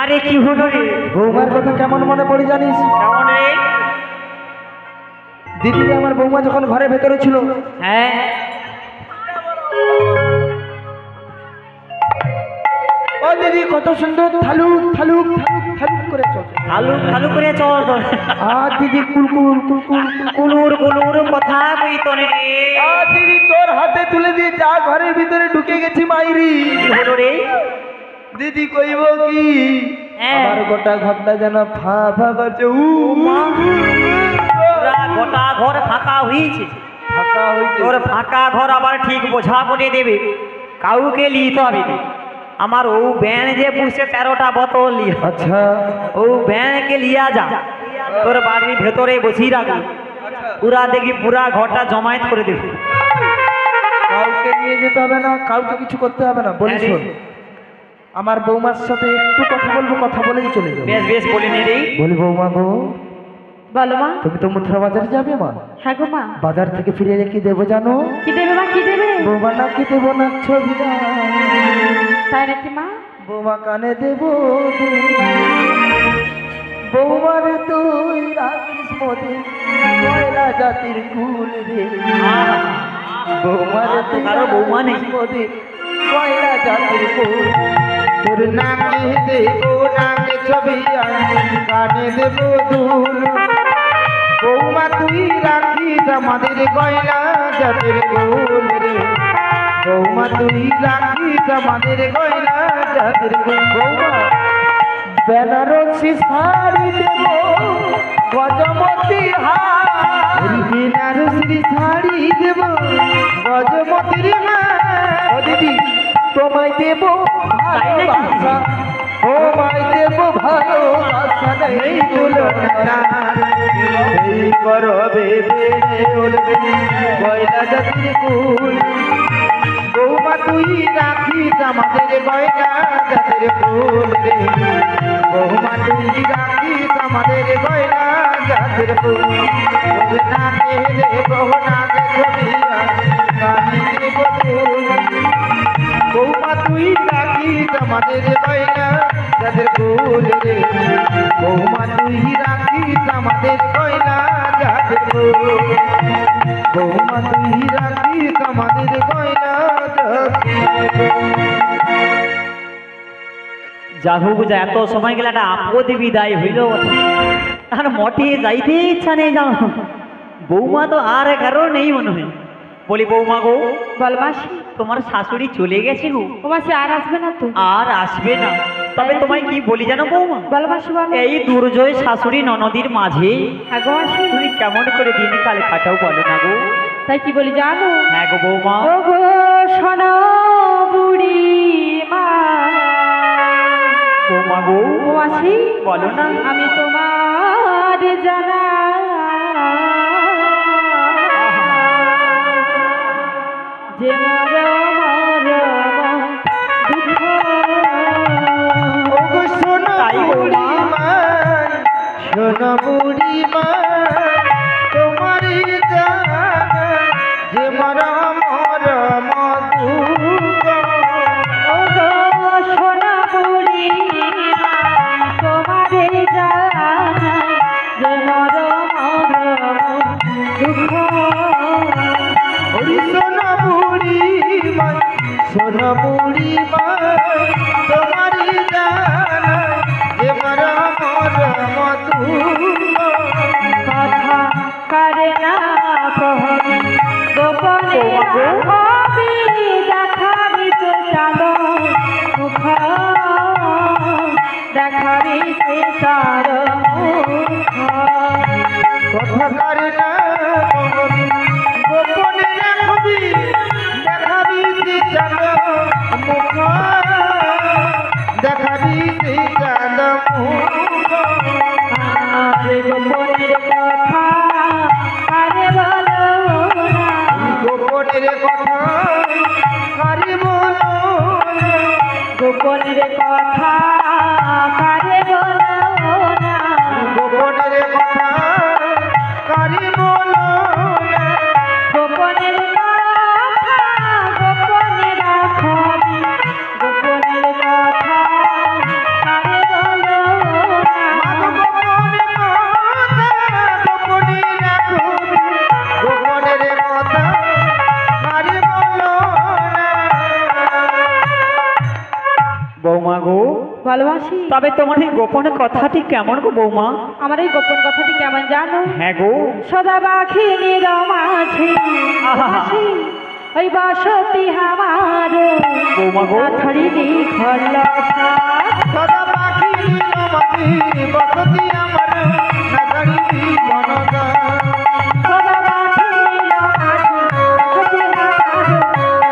আরে কি হলো রে? বৌমার কথা কেমন মনে পড়ে জানিস? কেমন রে? দিদি আমার বৌমা যখন ঘরের ভেতরে ছিল, হ্যাঁ ও দিদি কত সুন্দর থালুক থালুক থালুক থালুক করে চল। আলু আলু করে চল তোর। আর দিদি কুলকুল কুলকুল কুলুর কুলুর কথা কই তোর রে? আর দিদি তোর হাতে তুলে দিয়ে যা ঘরের ভিতরে ঢুকে গেছি মাইরি। কি হলো রে? দিদি কইব কি, হ্যাঁ। আমার গোটা ঘরটা যেন ফা ফা করছে। পুরা গোটা ঘর ফাঁকা হয়েছে। ফাঁকা হয়েছে। তোর ফাঁকা ঘর আবার ঠিক বোঝা করে দেবে, কাউকে লিতে হবে না। আমার ও ব্যান যে পুষে 13টা বোতল আচ্ছা ও ব্যানকে লিয়া যা, তোর বাড়ির ভেতরে বসিয়ে রাখবি। পুরা দেখি পুরা ঘরটা জমায়েত করে দেবে। কাউকে নিয়ে যেতে হবে না, কাউকে কিছু করতে হবে না। বলি শোন, আমার বৌমার সাথে একটু কথা বলবো, কথা বলেই চলে যাবো। বেশ বেশ বলে নে রে। বলি বৌমা গো, বলো মা। তুমি তো মথুরা বাজারে যাবে মা? হ্যাঁ গো মা। বাজার থেকে ফিরে এলে কি দেবো জানো? কি দেবে মা, কি দেবে? বৌমা না কি দেবো না ছবি না, তাই নাকি মা? বৌমা কানে দেবো বৌমার তুই রাখিস মোদে ময়লা জাতির কুল রে। বৌমার তুই কারো বৌমা নেই। রাখিস মোদে ময়লা জাতির কুল। তোর নাকে দেবো নাকে ছবি কানে দেবো দুল। বৌমা তুই রাখিস আমাদের গয়না জাতের গোল রে। বৌমা তুই রাখিস আমাদের গয়না জাতের গোল। বৌমা বেনারসি শাড়ি দেবো গজমতি হার। বেনারসি শাড়ি দেবো গজমতির ও দিদি তোমায় দেবো ভালোবাসা, তোমায় দেবো ভালোবাসা নেই তুলনা। এই করবে বেড়ে উঠবে গয়না জাতির কুল। বৌমা তুই রাখিস আমাদের গয়না জাতির কুল রে। বৌমা তুই রাখিস আমাদের গয়না জাতির কুল। তোর নাকে দেবো নাকে ছবি কানে দেবো দুল। বৌমা তুই রাখিস আমাদের গয়না জাতির কুল রে। বৌমা তুই রাখিস আমাদের গয়না জাতির কুল। বৌমা তুই রাখিস আমাদের গয়না জাতির কুল। যা হোক যা, এত সময় গেলে একটা আপদ বিদায় হইল, আর মঠে যাইতে ইচ্ছা নেই জানো। বৌমা তো আর কারো নেই মনে হয়। বলি বৌমা গো, বল মাসি। তোমার শাশুড়ি চলে গেছে গো, ও মাসি আর আসবে না তো? আর আসবে না। তবে তোমায় কি বলি জানো বৌমা, বল মাসি বল। এই দুর্জয় শাশুড়ি ননদীর মাঝে হ্যাঁ গো মাসি। তুমি কেমন করে দিন কাল কাটাও বলো না গো। তাই কি বলি জানো? হ্যাঁ গো বৌমা। ও গো শোনো বুড়ি মা। বৌমা গো, ও মাসি বলো না। আমি তোমার জানা যে ওগো শোনো তাই বৌমা। বুড়ি মা, শোনো বুড়ি মা, তোমার জানা যে মরম মরম দুঃখ। সোনা বুড়ি তোমারে জানাই যে মরম দুঃখ। ওরে শোনো বুড়ি মা, শোনো বুড়ি মা, তোমার জানা যে মরম মরম দুঃখ। কথা করে না কহবি গোপনে রাখবি, দেখাবি তো চালো মুখ, দেখাবি সে তার মুখ। কথা করে না কহবি গোপনে রাখবি, দেখাবি যে চাঁদ মুখ, দেখাবি যে চাঁদ মুখ। আর গোপনের কথা আরে বলো না, গোপনের কথা কারে বলো না। গোপনের কথা কারে বলো না, গোপনের কথা কারে বলো না। গোপনের কথা গোপনে রাখবি, গোপনের কথা কারে বলো গো, ভালোবাসি। তবে তোমার এই গোপন কথাটি কেমন গো বৌমা? আমার এই গোপন কথাটি কেমন জানো? হ্যাঁ গো। সদা বাখিনীর মাঝে আহা। ওই বসতি আমার বৌমা গো। ছাড়িনি খরলসা। সদা পাখি নীলমতি বসতি আমার না ছাড়িবি বনদা। সদা বাখিনীর মাঝে বসতি আমার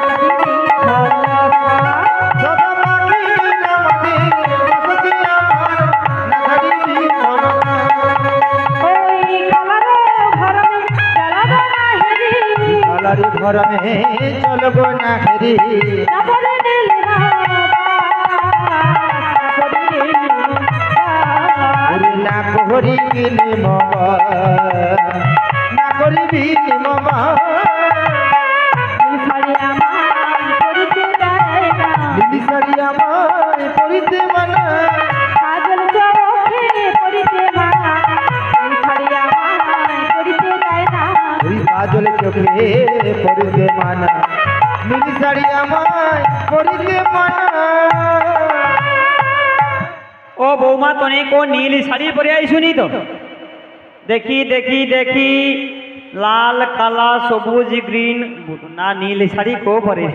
ছাড়িনি খরলসা। সদা পাখি নীলমতি বসতি আমার না ছাড়িবি বনদা। ওই কালারে ভরমে চলাদো না হেরি। কালারি ভরমে চলব না হেরি। না বলে নিলে না ওরে না করিবি নিমবা, না করিবি নিমবা। শাড়ি আমার পরিতে দেয় না। লিলি শাড়ি আমায় পরিতে মানা। কাজল চোখে পরিতে মানা। শাড়ি আমার পরিতে দেয় না। ওই কাজল চোখে পরিতে মানা। লিলি শাড়ি আমায় পরিতে মানা। ও বৌমা তনে কো নীল শাড়ি পরে আইসুনি তো? দেখি দেখি দেখি লাল কালা সবুজ গ্রিন না নীল শাড়ি কো পরে।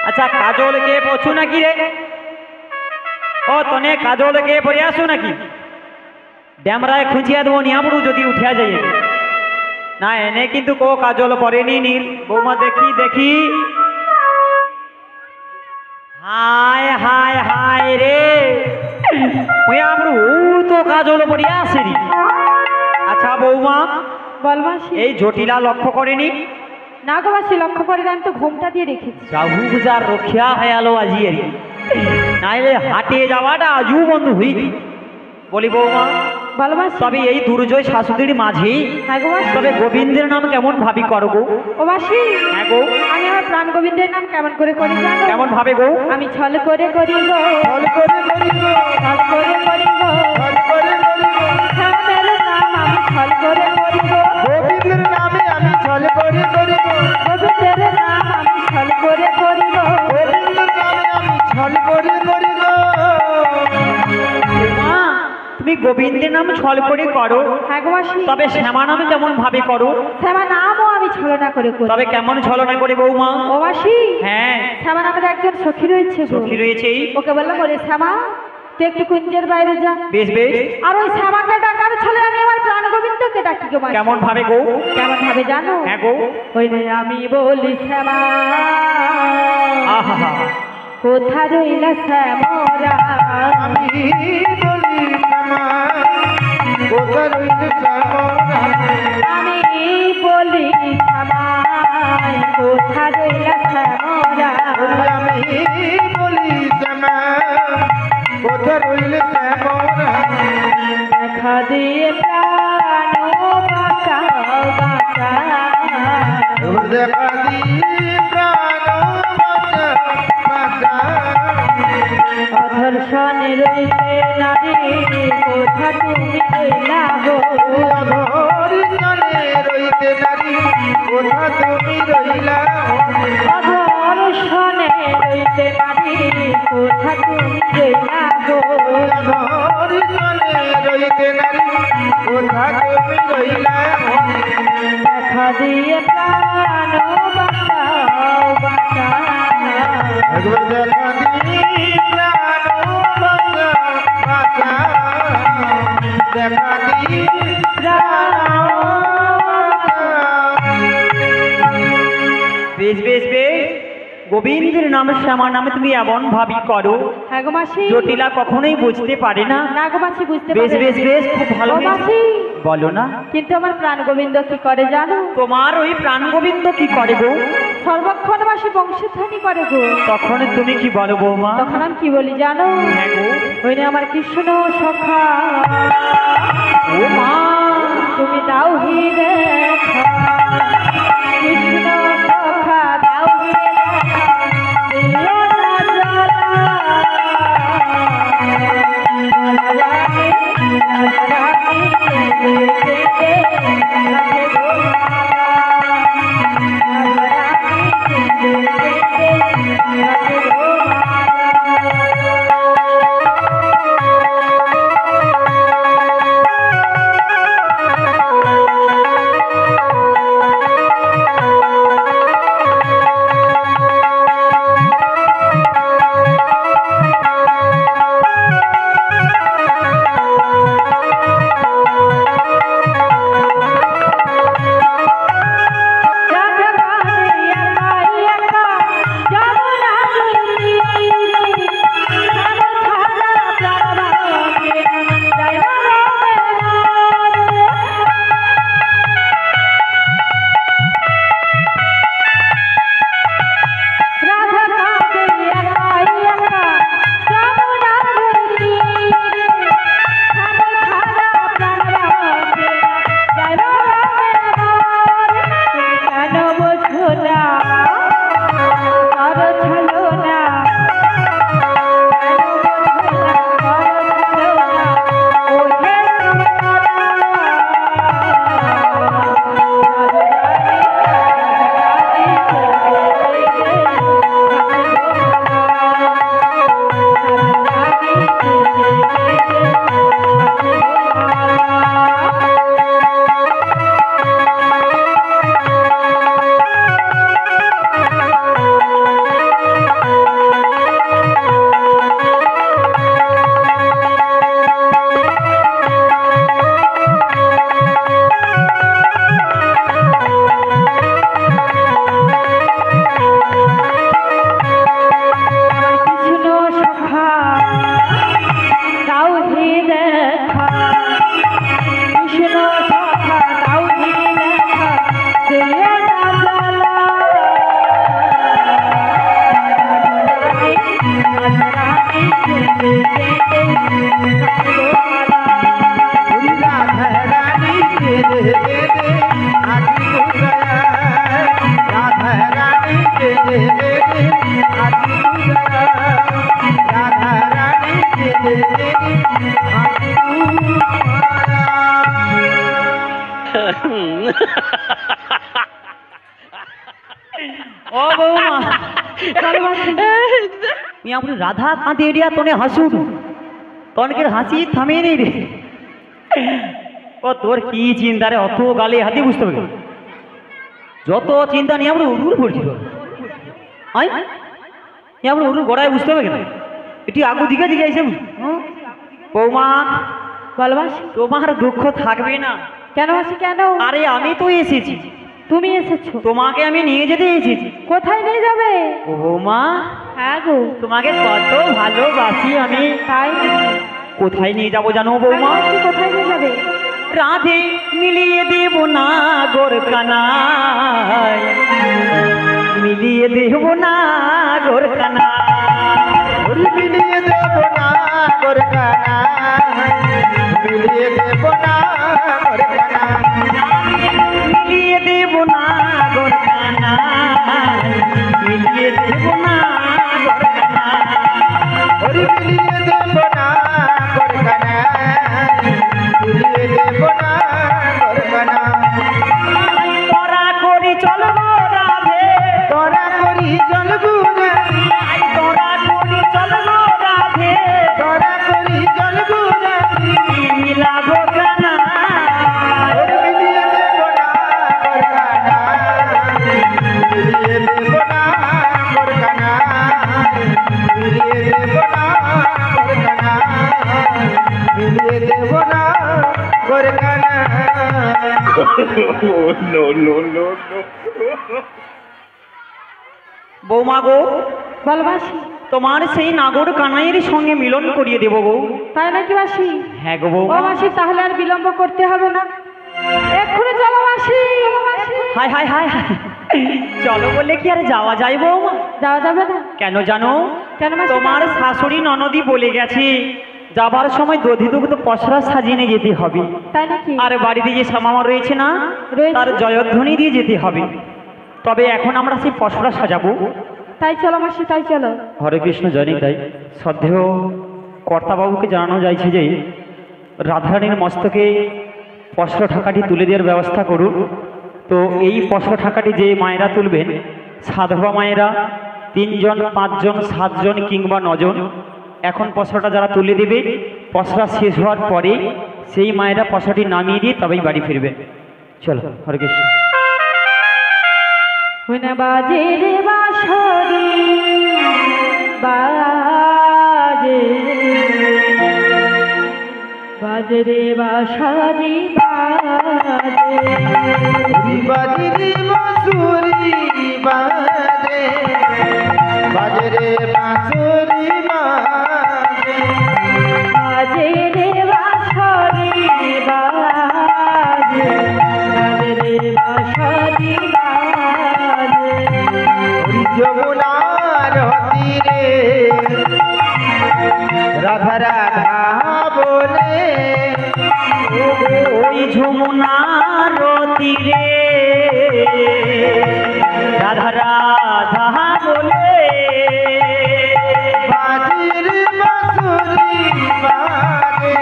আচ্ছা কাজল কে পছু নাকি রে? ও তনে কাজল কে পরে আসু নাকি? ড্যামরায় খুঁজিয়া দেবো নিয়ামড়ু যদি উঠিয়া যাই। না এনে কিন্তু কো কাজল পরেনি নীল। বৌমা দেখি দেখি। হায় হায় হায় রে, ওই আমরা তো কাজল পড়িয়া আসেনি। আচ্ছা বৌমা বলবাসি এই জটিলা লক্ষ্য করেনি? নাগবাসী লক্ষ্য করে আমি তো ঘুমটা দিয়ে রেখেছি। যাহু গুজার রক্ষা হয়ে আলো আজি এর, নাইলে হাটে যাওয়াটা আজও বন্ধ হইনি। বলি বৌমা বলবাসি তবে এই দুর্জয় শাশুড়ির মাঝে নাগবাসী তবে গোবিন্দের নাম কেমন ভাবি করো গো? ও বাসি হ্যাঁ গো। আমি আমার প্রাণ গোবিন্দের নাম কেমন করে করি জানো? কেমন ভাবে গো? আমি ছল করে করি গো, ছল করে করিব, ছল করে করি গো। ছল করে করিব। শ্যামের নাম আমি ছল করে করি গো। গোবিন্দের নামে আমি ছল করে করিব। গোবিন্দের নাম আমি ছল করে করি গো। গোবিন্দের নামে আমি ছল করে করিব। মা তুমি গোবিন্দের নাম ছল করে করো, হ্যাঁ গো বাসি তবে শ্যামা নামে কেমন ভাবে করো? শ্যামা নামও আমি ছলনা করে করি। তবে কেমন ছলনা করে বৌমা? ও বাসি হ্যাঁ শ্যামা নামের একজন সখী রয়েছে গো। সখী রয়েছে। ওকে বললাম ওরে শ্যামা তুই একটু কুঞ্জের বাইরে যা। বেশ বেশ। আর ওই শ্যামাকে ডাকার ছলে আমি আমার প্রাণ গোবিন্দকে ডাকি গো বাসি। কেমন ভাবে গো? কেমন ভাবে জানো? হ্যাঁ গো। ওই রে আমি বলি শ্যামা আহা কোথা রইলা শ্যামরা। আমি বলি শ্যামা, কোথা রইল শ্যামরা। আমি বলি শ্যামা কোথা রইলা শ্যামরা। আমি বলি শ্যামা, কোথা রইল শ্যামরা। দেখা দিয়ে প্রাণ বাঁচাও বাঁচাও। দেখা দিয়ে প্রাণ বাঁচা বাঁচা। অধর্ষণে রইতে নারী কোথা তুমি রইলা গো। অধর্ষণে রইতে নারী, কোথা তুমি রইলা। অধর্ষণে রইতে নারী কোথা তুমি রইলা গো। অধর্ষণে রইতে নারী, কোথা তুমি রইলা। দেখা দিয়ে প্রাণ বাঁচাও বাঁচাও। একবার দেখা দিয়ে প্রাণ বাঁচা বাঁচা। দেখা দিয়ে বেশ বেশ বেশ। গোবিন্দের নাম শ্যামা নামে তুমি এমন ভাবি করো, হ্যাঁ গো মাসি জটিলা কখনোই বুঝতে পারে না। না গো মাসি বুঝতে বেশ পারে বেশ বেশ, খুব ভালো ও হয়েছে। মাসি বলো না কিন্তু আমার প্রাণ গোবিন্দ কি করে জানো? তোমার ওই প্রাণ গোবিন্দ কি করে গো? সর্বক্ষণ মাসি বংশধ্বনি করে গো। তখন তুমি কি বলো বৌমা? তখন আমি কি বলি জানো? হ্যাঁ গো। ওই না আমার কৃষ্ণ সখা ও মা তুমি দাও হিরে কৃষ্ণ সখা দাও হিরে দিও না জ্বালা। কেঁদে কেঁদে কাঁদবো সারা। রাধা রানী কেঁদে কেঁদে আজি বুঝায়, রাধা রানী কেঁদে কেঁদে আজি বুঝায়, রাধা রানী কেঁদে কেঁদে আজি ও বৌমা ভালোবাসি। তুই আপনি রাধা কাঁদে এরিয়া তোনে হাসুন তনকের হাসি থামে নেই রে। ও তোর কি চিন্তা রে, অত গালে হাতি বুঝতে হবে যত চিন্তা নিয়ে আমরা উড়ুর পড়ছিল আই আমরা উড়ুর গড়ায় বুঝতে হবে কেন এটি আগু দিকে দিকে আইসে বৌমা ভালোবাসি। তোমার দুঃখ থাকবে না। কেন মাসি কেন? আরে আমি তো এসেছি, তুমি এসেছো? তোমাকে আমি নিয়ে যেতে এসেছি। কোথায় নিয়ে যাবে? ও বৌমা হ্যাঁ গো, তোমাকে কত ভালোবাসি আমি। তাই কোথায় নিয়ে যাবো জানো বৌমা? মাসি কোথায় নিয়ে যাবে? রাধে মিলিয়ে দেব না গোর কানায়, মিলিয়ে দেব না গোর কানায়, মিলিয়ে দেব না গোরখানা, মিলিয়ে দেব না গোরখানা, মিলিয়ে দেব না গোর কানায়, মিলিয়ে দেব না গোর কানায়। ওরে মিলিয়ে দেব না গোরখানা, মিলিয়ে দেব না গোরখানা। তোরা করি চলবো রাধে, তোরা করি জলবু রাধে, তোরা করি চলবো রাধে, তোরা করি জলবু রাধে, মিলাবো কানায়। ওরে মিলিয়ে দেব না গোরখানা, মিলিয়ে দেব না গোরখানা, মিলিয়ে দেব না গোরখানা, মিলিয়ে দেব না গোরখানা। বৌমা গো, ভালোবাসি। তোমার সেই নাগর কানাইয়ের সঙ্গে মিলন করিয়ে দেবো গো। তাই নাকি মাসি? হ্যাঁ গো ও বৌমা। মাসি তাহলে আর বিলম্ব করতে হবে না, এক্ষুনি চলো মাসি। High high high high. চলো বললে কি আর যাওয়া যায় বৌমা? যাওয়া যাবে না? কেন জানো? কেন মাসি? তোমার শাশুড়ি ননদি বলে গেছে যাবার সময় দধি দুগ্ধ পসরা সাজিয়ে নিয়ে যেতে হবে, তাই নাকি? আর বাড়িতে যে সামামা রয়েছে না রয়েছে। তার জয়ধ্বনি দিয়ে যেতে হবে। তবে এখন আমরা সেই পসরা সাজাবো। তাই চলো মাসি, তাই চলো। হরে কৃষ্ণ জয় তাই শ্রদ্ধেয় কর্তাবাবুকে জানানো যাইছে যে রাধারানীর মস্তকে পসরা ঢাকাটি তুলে দেওয়ার ব্যবস্থা করুন। তো এই পসরা ঢাকাটি যে মায়েরা তুলবেন, সাধবা মায়েরা 3 জন 5 জন 7 জন কিংবা 9 জন, এখন পসরাটা যারা তুলে দেবে পসরা শেষ হওয়ার পরে সেই মায়েরা পসরাটি নামিয়ে দিয়ে তবেই বাড়ি ফিরবে। চলো হরে কৃষ্ণ। হুনা বাজে রে বাঁশরি বাজে, বাজে রে বাঁশরি বাজে, বাজরে বাঁশুরি বাজে, বাজরে বাঁশুরি বাজে, বাজে রে বাঁশরি বাজে, বাজে রে বাঁশরি বাজে। ওই যমুনার তীরে রাধা রাধা বলে, ওই যমুনার তীরে রাধা রাধা বলে, বাজরে বাঁশুরি বাজে,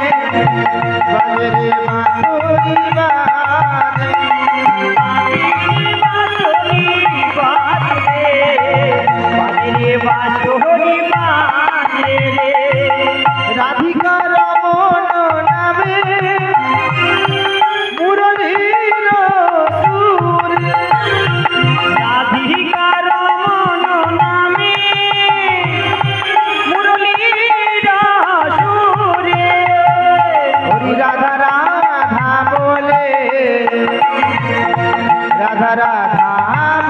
বাজরে বাঁশুরি বাজে, বাঁশরি বাজে, বাজরে বাঁশরি বাজে রে। রাধিকা রমন নামে মুরলীর সুর, রাধিকা রমন নামে মুরলীর সুরে, হরি রাধা রাধা বলে, রাধা রাধা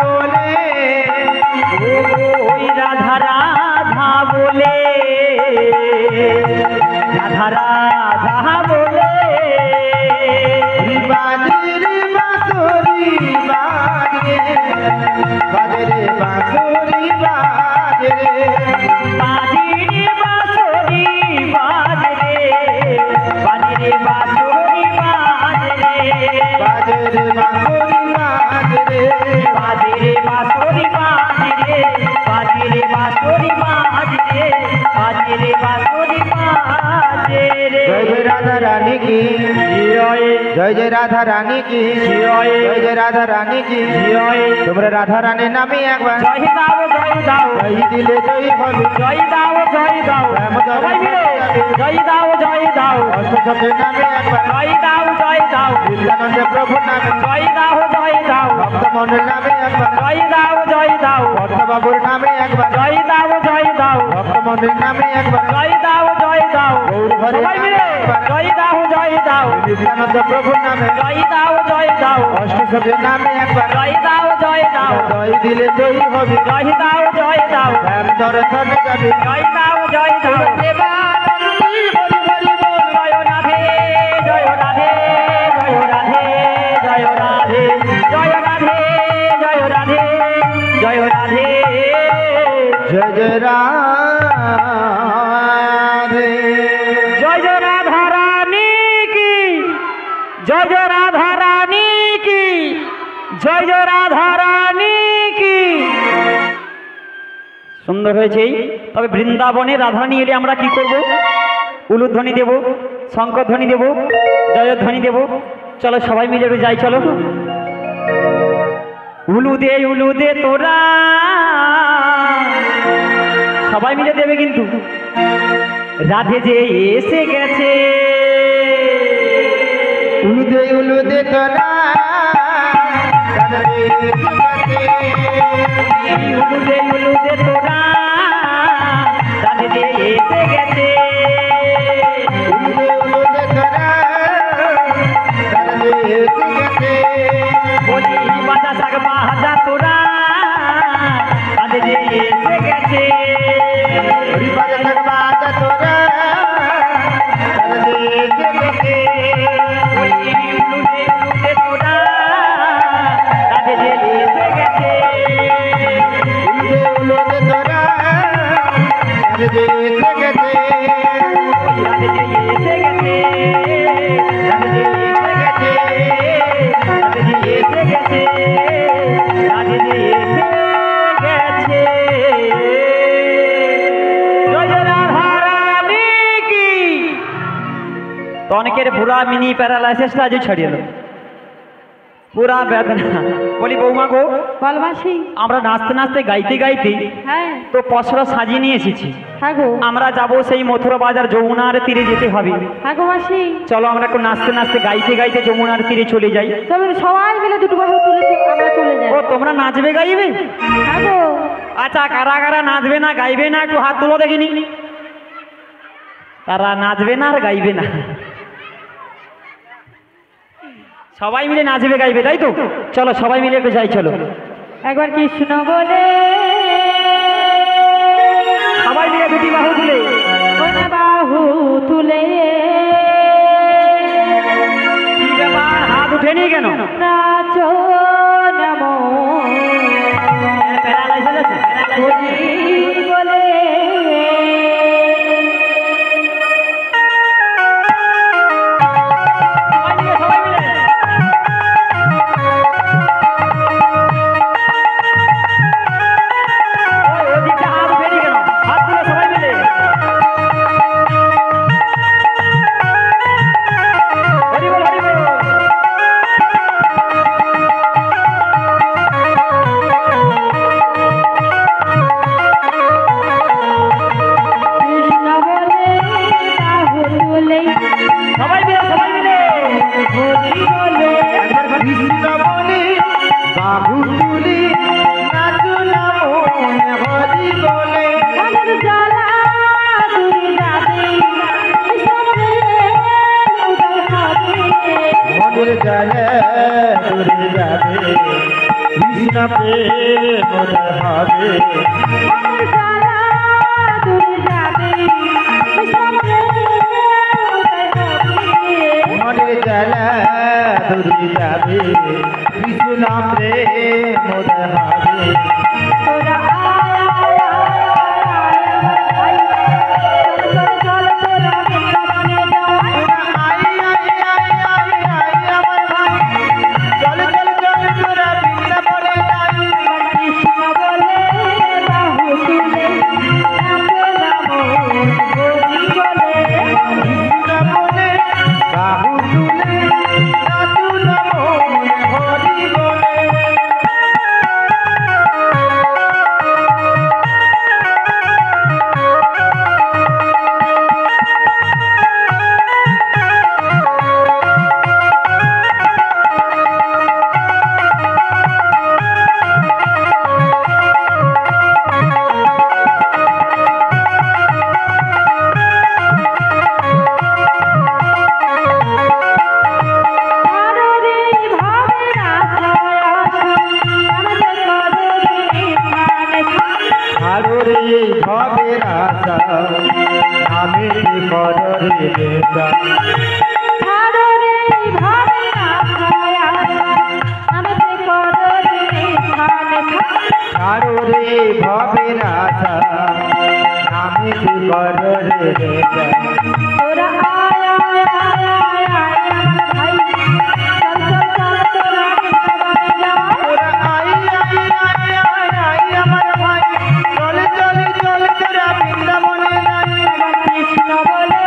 বলে, ওই রাধা রাধা বলে, রাধা রাধা বলে, হরি বাজরে বাঁশুরি বাজে, বাজরে বাঁশুরি বাজে, বাজিরে বাঁশরি বাঁশরি বাজে রে, বাজে রে বাঁশরি বাজে রে। জয় জয় রাধা রানী কি জয় জয় জয় রাধা রানী কি জয় জয় জয় রাধা রানী কি জয়। তোমরা রাধা রানীর নামে একবার জয় দাও জয় দাও জয় দিলে জয় হবে জয় দাও জয় দাও সবাই মিলে জয় দাও জয় দাও অষ্টচকের নামে একবার জয় দাও জয় দাও নিত্যানন্দ প্রভুর নামে জয় দাও জয় দাও ভক্তমন্ডল নামে একবার জয় দাও জয় দাও ভক্তবাবুর নামে একবার জয় দাও জয় দাও ভক্তমন্ডল নামে একবার জয় দাও জয় দাও গৌরহরি সবাই মিলে জয় দাও জয় দাও নিত্যানন্দ প্রভুর নামে জয় দাও জয় দাও অষ্টচকের নামে একবার জয় দাও জয় দাও জয় দিলে জয় হবে জয় দাও জয় দাও শ্যাম দর্শনে যাবে জয় দাও জয় দাও জয় রাধে জয় রাধে জয় রাধে জয় রাধে জয় রাধে জয় রাধে জয় রাধে। জয় জয় রাধে জয় জয় রাধা রানী কি জয় জয় রাধা রানী কি জয় জয় রাধা রানী কি। সুন্দর হয়েছে। তবে বৃন্দাবনে রাধারানী এলে আমরা কি করব? উলুধ্বনি দেব, শঙ্করধ্বনি দেব, জয়ধ্বনি দেব। চলো সবাই মিলে একটু যাই, চলো। উলু দে তোরা, সবাই মিলে দেবে কিন্তু। রাধে যে এসে গেছে, উলুদে তোরা উলু দে তোরা, রাধে যে এসে গেছে। উলুদে তোরা বলি বাজা শাক বাজা তোরা, রাধে যে এসে গেছে। বলি উলু দে তোরা, রাধে যে এসে গেছে। রাধে যে এসে গেছে, রাধে যে এসে গেছে, রাধে যে এসে গেছে, রাধে যে এসে গেছে। জয় জয় রাধা রানী কি। তো অনেকের পুরা মিনি প্যারালাইসিসটা আজও ছাড়িয়ে এলো, পুরা বেদনা। বলি বৌমা গো, বলবাসি। আমরা নাচতে নাচতে গাইতে গাইতে হ্যাঁ তো পশরা সাজিয়ে নিয়ে এসেছি। হ্যাঁ গো, আমরা যাব সেই মথুরা বাজার যমুনার তীরে যেতে হবে। হ্যাঁ গো মাসি। চলো আমরা একটু নাচতে নাচতে গাইতে গাইতে যমুনার তীরে চলে যাই। তবে সবাই মিলে দুটো বাহু তুলে আমরা চলে যাই। ও তোমরা নাচবে গাইবে? হ্যাঁ গো, আচ্ছা, কারা কারা নাচবে না গাইবে না একটু হাত তুলো দেখিনি। তারা নাচবে না আর গাইবে না, সবাই মিলে নাচবে গাইবে, তাই তো? চলো সবাই মিলে একটু যাই, চলো একবার কৃষ্ণ বলে সবাই মিলে দুটি বাহু তুলে। ওনা বাহু তুলে কি ব্যাপার, হাত উঠেনি কেন? নাচো নমো প্যারালাইসিস আছে? হরি বলে সবাই মিলে, সবাই মিলে। ওদিকটা হাত উঠেনি কেন? হাত তুলো সবাই মিলে। হরি বল, হরি বল। কৃষ্ণ বলে বাহু তুলে সবাই মিলে, সবাই মিলে। হরি বলে কৃষ্ণ বলে বাবু তুলি নাচু নামো হরি বলে মনের জ্বালা দূরে যাবে সামনে উদয় হবে মনের জালে দূরে যাবে কৃষ্ণ প্রেম হবে মনের জ্বালা দূরে যাবে সামনে উদয় হবে মনের জালে দূরে যাবে কৃষ্ণ প্রেম হবে তোরা আয় চল তোরা বৃন্দাবনে যাই I I I I I আমার ভাই চল চল চল তোরা বৃন্দাবনে যাই কৃষ্ণ বলে বাহু তুলে রে ভবের আশা আমি করো রে বেটা ছাড়ো রে ভাবে আশায় আশা আমাকে করো রে খানে ছাড়ো রে ভবের আশা আমি করো রে বেটা তোরা আয় আয় আয় আয় আয় আমার ভাই চল চল চল তোরা বৃন্দাবনে যা তোরা I I I I I আমার ভাই চলে চলে চলে তোরা বৃন্দাবনে যাই কৃষ্ণ বলে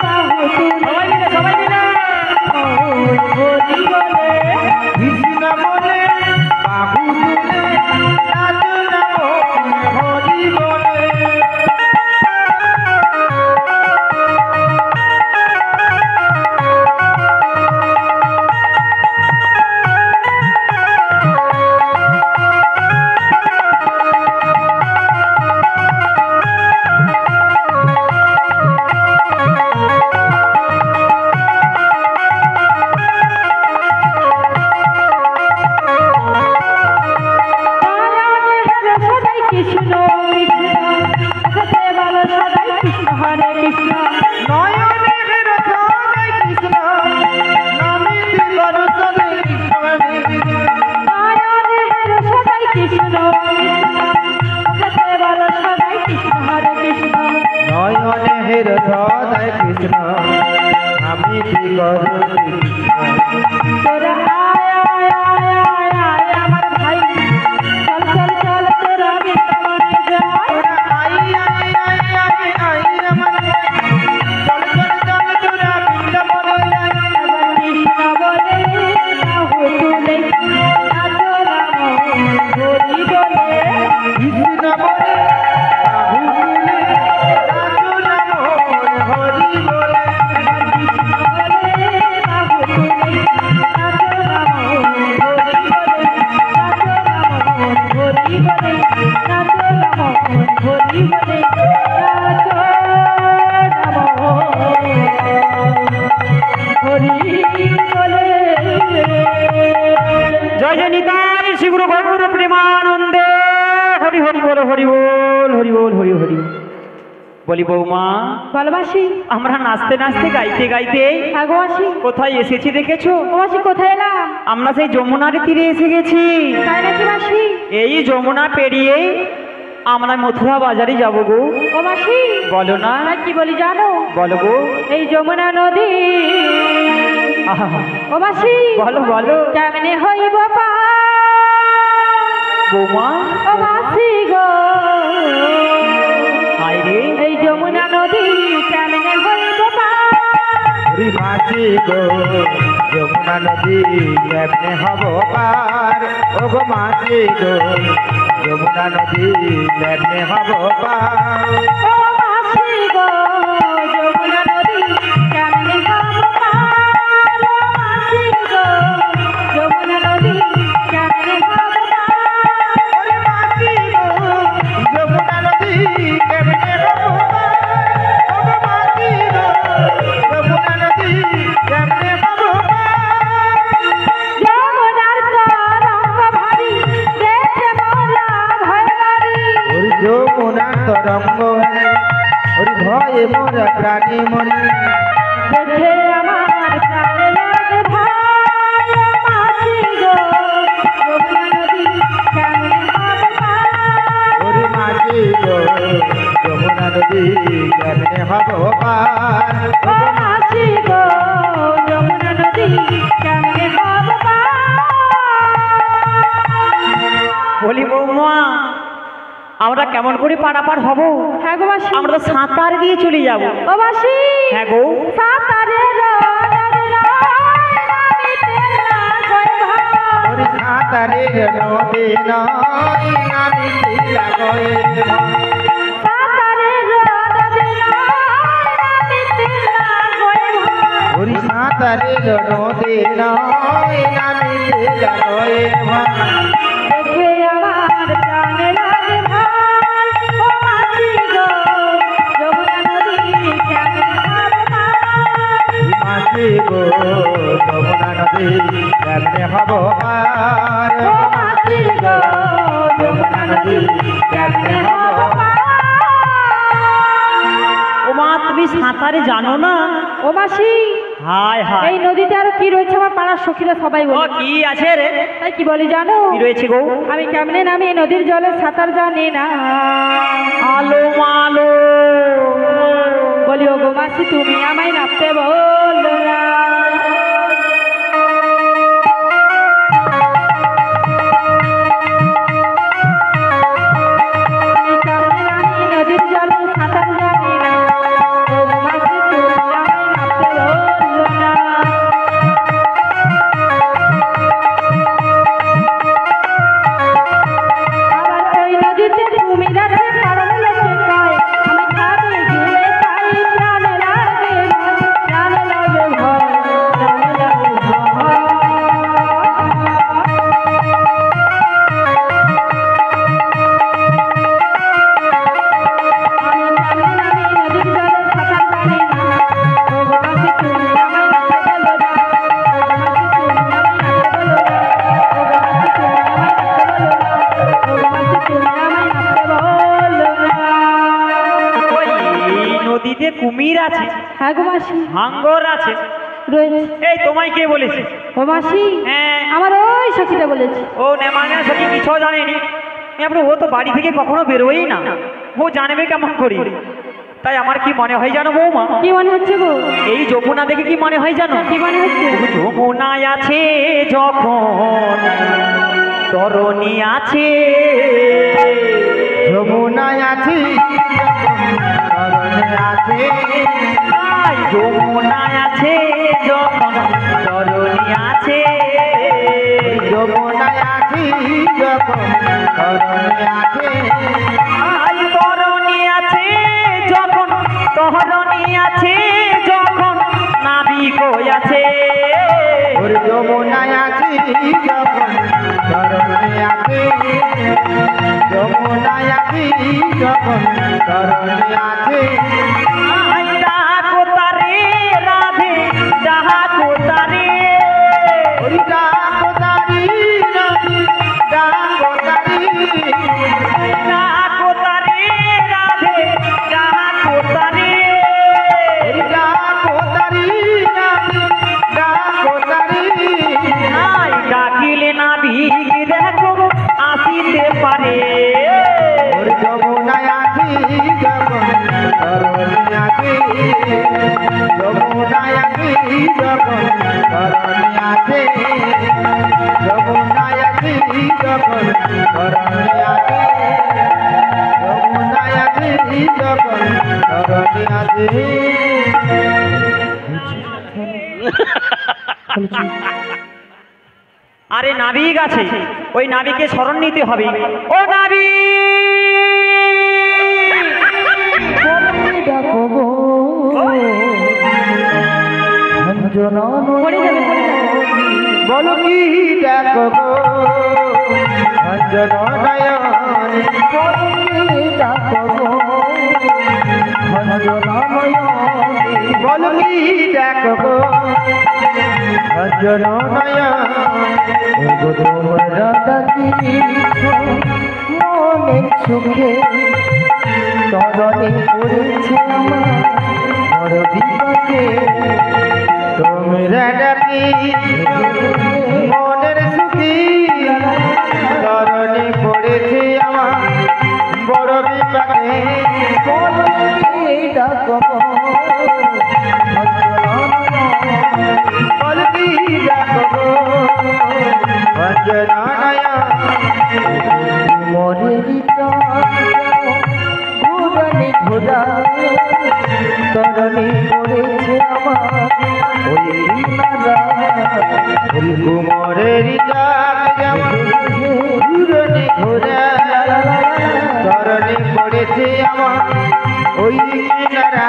বাহু তুলে সবাই মিলে হরি বলে কৃষ্ণ বলে বাহু তুলে নাচ নামো হরি বলে সদাই কৃষ্ণ কৃষ্ণ মুখে বলো সদাই কৃষ্ণ হরে কৃষ্ণ নয়নের রথনায় কৃষ্ণ নামিতে করো সদে কৃষ্ণ নয়নের সদাই কৃষ্ণ কৃষ্ণ মুখে বলো সদাই কৃষ্ণ হরে কৃষ্ণ নয়নের সদায় কৃষ্ণ নামিতে করো কৃষ্ণ তোরা আয় আয় আয় আয় আয় আমার ভাই চল চল চল তোরা বৃন্দাবনে যা তোরা I I I I I আমার ভাই চল চল চল তোরা বৃন্দাবনে যাই কৃষ্ণ বলে বাহু তুলে নাচো রাম হরি বলে কৃষ্ণ বলে বাহু তুলে নাচো নামো হরি বলে কৃষ্ণ বলে বাহু তুলে নাচো রাম হরি বলে নাচো রাম হরি বলে নাচো রাম হরি বলে নাচো রাম হরি বলে জয় জয় নিতাই শ্রী গুরু গৌর প্রেমানন্দে হরি হরি বল হরি বল হরি বল হরি হরি বল। বলি বৌমা ভালোবাসি আমরা নাচতে নাচতে গাইতে গাইতে ভাগবাসি কোথায় এসেছি দেখেছো? মাসি কোথায় এলাম আমরা সেই যমুনার তীরে এসে গেছি। তাই নাকি মাসি এই যমুনা পেরিয়ে আমরা মথুরা বাজারে যাবো গো। ও মাসি বলো না, তাই কি বলি জানো বলো গো। এই যমুনা নদী আহা, ও মাসি বলো বলো কেমনে হইব পার বৌমা। ও মাসি গো হায় রে, এই যমুনা নদী কেমনে হইব পার হরি মাঝি গো যমুনা নদী কেমনে হব পার ও গো মাঝি গো যমুনা নদী কেমনে হব পার ও মাসি গো যমুনা নদী কেমনে হইব পার ও মাসি গো যমুনা নদী কেমনে হইব পার ওরে মাঝি গো যমুনা নদী কেমনে হব পার ও গো মাঝি গো যমুনা নদী কেমনে হব পার যমুনার তরঙ্গ ভারী দেখে মোলা ভয় বাড়ি ওরে যমুনা তরঙ্গ ওরে ভয়ে মোরা প্রাণী মরি দেখে আমার প্রাণ লাগে ভাই ও মাসি গো যমুনা নদী কেমনে হবে পার ওরে মাঝি গো যমুনা নদী কেমনে হব পার ও মাসি গো যমুনা নদী কেমনে হবে পার বলি বৌমা আমরা কেমন করে পারাপার হব? হ্যাঁ গো মাসি আমরা তো সাঁতার দিয়ে চলে যাব। ও মাসি হ্যাঁ গো, সাঁতারের নদী নয় নামিতে না গয় ভাই ওরে সাঁতারের নদী নয় নামিতে লাগয়ে সাঁতারের নদী নয় নামিতে না গয় ভাই ওরে সাঁতারের নদী নয় নামিতে লাগয়ে দেখে আমার প্রাণ লাগে ভাই ও মাসি গো যমুনা নদী কেমনে হবে পার মাঝি গো যমুনা নদী কেমনে হব পার ও মাসি গো যমুনা নদী কেমনে হব পার। ও মা তুমি সাঁতারে জানো না? ও মাসি, হায় হায়, এই নদীতে আর কি রয়েছে আমার পাড়ার সখীরা সবাই ও বলে। কি আছে রে? তাই কি বলি জানো? কি রয়েছে গো? আমি কেমনে নামি এই নদীর জলে সাঁতার জানি না। আলো মালো, বলি ও গো মাসি তুমি আমায় নামতে বলো না। আমি কেমনে নামি নদীর জলে সাঁতার জানি না। ও গো মাসি তুমি আমায় নামতে বলো না। আবার ওই নদীতে কুমির আছে, কারণ লোকে কয় আমি খাবে গিয়ে তাই প্রাণে লাগে ভয়, প্রাণে লাগে ভয়, প্রাণে লাগে ভয়। আমি কেমনে নামি নদীর জলে সাঁতার জানি না। ও গো মাসি তুমি আমায় নামতে বলো না। ও গো মাসি তুমি আমায় নামতে বলো না। ও গো মাসি তুমি আমায় নামতে বলো না। ও গো মাসি তুমি আমায় নামতে বলো না। ওই এই নদীতে কুমির আছে, হ্যাঁ গো মাসি, হাঙ্গর আছে। রয়েছে। এই তোমায় কে বলেছে? ও মাসি, হ্যাঁ, আমার ওই সখীটা বলেছে। ও নেমানের সাথে কিছু জানেনি। আপনি ও তো বাড়ি থেকে কখনো বেরোই না, ও জানবে কেমন করি? তাই আমার কি মনে হয় জানো বৌমা? কি মনে হচ্ছে গো? এই যমুনা দেখে কি মনে হয় জানো? কি মনে হচ্ছে? যমুনায় আছে যখন তরণী আছে, যমুনায় আছি চরণে আছে, আই যমুনায় আছে যখন তরণী আছে, যমুনায় আছি যখন চরণে আছে, আই তরণী আছে যখন, তরণী আছে যখন নাবিক আছে। ওর যমুনায় আছি যখন চরণে আছে, যমুনায় আছি যখন চরণে আছে, আই ডাকো তারে রাধে, ডাকো তারে, ওরি ডাকো তারি রাধে, ডাকো তারি, ডাকো তারে রাধে, ডাকো তারে, ওরি ডাকো তারি রাধে, ডাকো তারি, আই ডাকিলে নাবিক দেখো আসিতে পারে। ওর যমুনায় আছি যখন চরণে আছে, যমুনায় আছি যখন চরণে আছে, যমুনায় আছি যখন চরণে আছে, যমুনায় আছি যখন চরণে আছে। আরে নাবিক আছে, ওই নাবিকে স্মরণ নিতে হবে। ও নাবিক, ডাকো গো অঞ্জনা পড়ে যাবে, পড়ে যাবে। বলো কি ডাকো গো অঞ্জন নয়নে, ডাকো গো অঞ্জনা বলো কি ডাকো গো অঞ্জন নয়নে, ওগো তোমরা ডাকিছ মনের সুখে, তরণে পড়েছে আমার বড় বিপদে। তোমরা ডাকি মনের সুখী, চরণে পড়েছে আমার বড় বিপাকে, ডাকো গো বলো কি ডাকো গো অঞ্জন নয়নে, মরের ঘুরানি ঘোরা, তরণে পড়েছে আমার ওই নারা। কুমোরের জাগ যেমন ঘুরনে ঘোরা, চরণে পড়েছে আমার ওই কিনারা,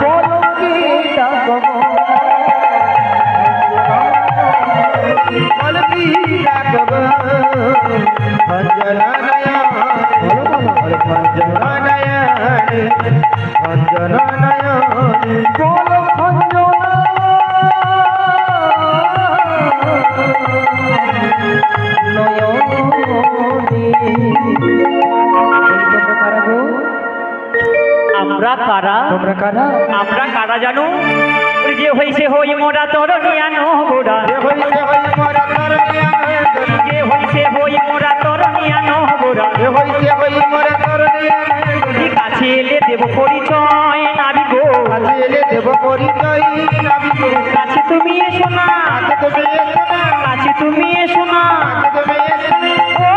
বলো কে ডাকো গো বলো কি ডাকো গো অঞ্জন নয়নে, অঞ্জন নয়নে, অঞ্জন নয়নে, বলো অঞ্জনা নয়নে। আমরা কারা? তোমরা কারা? আমরা কারা জানো? ওই যে হইছে হই মোরা তরনিয়া নহবুড়া, যে হইছে হই মোরা তরনিয়া নহবুড়া, যে হইছে হই মোরা তরনিয়া নহবুড়া, যে হইছে হই মোরা তরনিয়া নহবুড়া, কাছে এলে দেব পরিচয় নাবি গো, কাছে এলে দেব পরিচয় নাবি গো, কাছে তুমি এসো না, কাছে তুমি এসো না, কাছে তুমি এসো না, কাছে তুমি এসো না, ও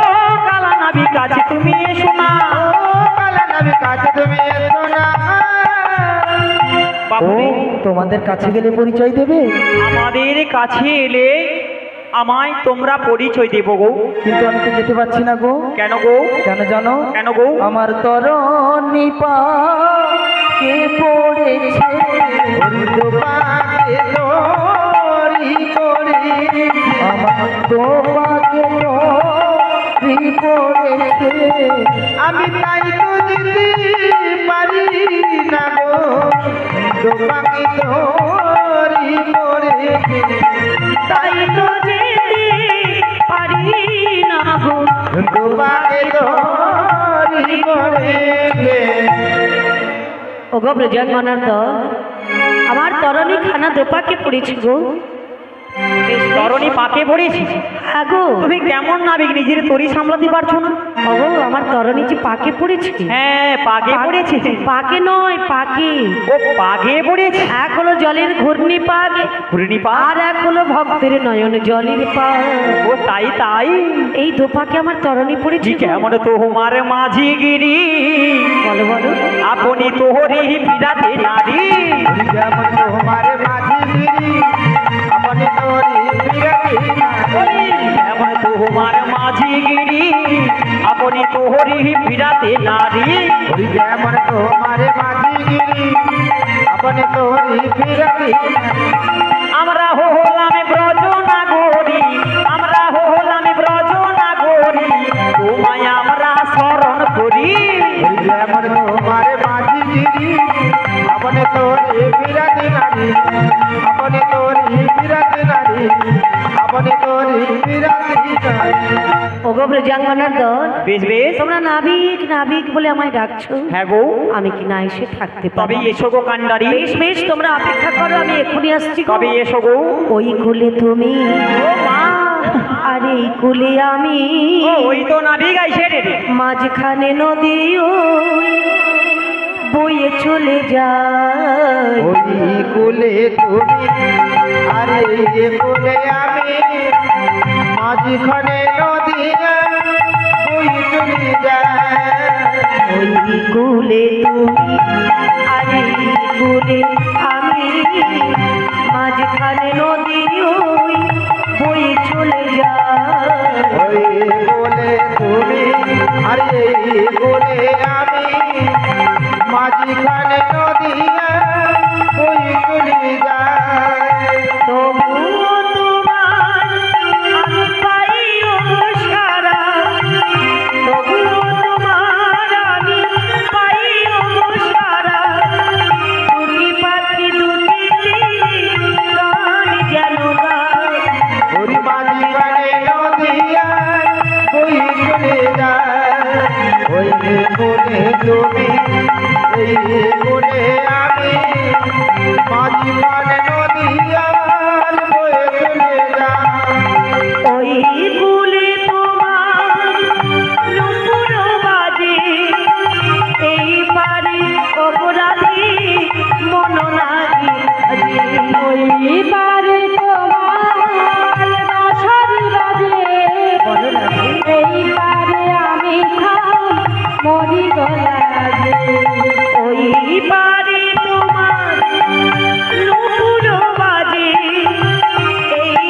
কালা নাবি কাছে তুমি এসো না। ও কালা নবী কাছে তুমি এসো না। ও বাপুরে, তোমাদের কাছে গেলে পরিচয় দেবে, আমাদের কাছে এলে আমায় তোমরা পরিচয় দেবো গো। কিন্তু আমি তো যেতে পারছি না গো। কেন গো? কেন জানো? কেন গো? আমার তরণী পাকে পড়েছে, পাকে দড়ি পড়েছে, আমার তো পাকে দড়ি পড়েছে, আমি তাই তো যেতে পারি না গো, পাকে দড়ি পড়েছে, তাই তো যেতে পারি না গো। পাকে দড়ি পড়েছে। ওগো ব্রজাঙ্গনার দল, আমার তরণী খানা দোপাকে পড়েছি গো। তরণী পাকে পড়েছি। হ্যাঁ গো। তুমি কেমন নাবিক, নিজের তরি সামলাতে পারছো না? ওগো আমার তরণী যে পাকে পড়েছে। হ্যাঁ, পাকে পড়েছে। পাকে নয় পাকে। ও পাকে পড়েছে। এক হলো জলের ঘূর্ণি পাক, ঘূর্ণি পা। আর এক হলো ভক্তের নয়ন জলের পাক। ও তাই তাই। এই দোপাকে আমার তরণী পড়েছে জি গো। কেমন তোমার মাঝি গিরি, বলো বলো। আপনি তোহরি বিরাতে নারী। যেমন তোমার মাঝি গিরি, আপনি তোরি বিরাটি নারী। কেমন তোমার মাঝি গিরি, আপনি তোহরি বিরাতে নারী। যেমন তোমার মাঝি গিরি, আপনি তোরি বিরাটি নারী। আমরা হলাম ব্রজ নাগরী, আমরা হলাম ব্রজ নাগরী, তোমায় আমরা স্মরণ করি। যেমন তোমার মাঝি গিরি, আপনি তোরি বিরাটি নারী, আপনি তোরি বিরাটি নারী, আপনি তোরি বিরাটি নারী। ওগো ব্রজাঙ্গনার দল, বেশ বেশ। তোমরা নাবিক নাবিক বলে আমায় ডাকছো। হ্যাঁ গো, আমি কি না এসে থাকতে তবে পারি? এসো গো কান্ডারি। বেশ বেশ, তোমরা অপেক্ষা করো, আমি এক্ষুনি আসছি গো। তবে এসো গো। ওই কুলে তুমি, ও মা, আর এই কুলে আমি, ও ওই তো নাবিক আইসে রে। মাঝখানে নদী ওই বয়ে চলে যায়। ওই কুলে তুমি, আরে এ কুলে আমি, মাঝখানে নদিয়া বই চলে যায়। ওই কুলে তুমি, আর এই কুলে আমি, মাঝখানে নদী ওই বয়ে চলে যায়। ওই কুলে তুমি, আরে এই কুলে আমি, মাঝখানে নদিয়া বই চলে যায়। তবুও তোমার আমি পাই ওগো সারা, তবুও তোমার আমি পাই ওগো সারা। দুটি পাখি দুটি গান যেন গায়। ওই মাঝখানে নদিয়া বই চলে যায়। ওই কুলে তুমি, এই কুলে আমি, মাঝখানে নদিয়ার বয়ে চলে যায়। ওই কুলে তোমার নুপুর বাজে, এই পারে অপরাধী মন লাগি। ওই পারে তোমার বাঁশরি বাজে, এই পারে আমি খাই মরি গলা লাগে। ওই পারে তোমার নুপুর বাজে, এই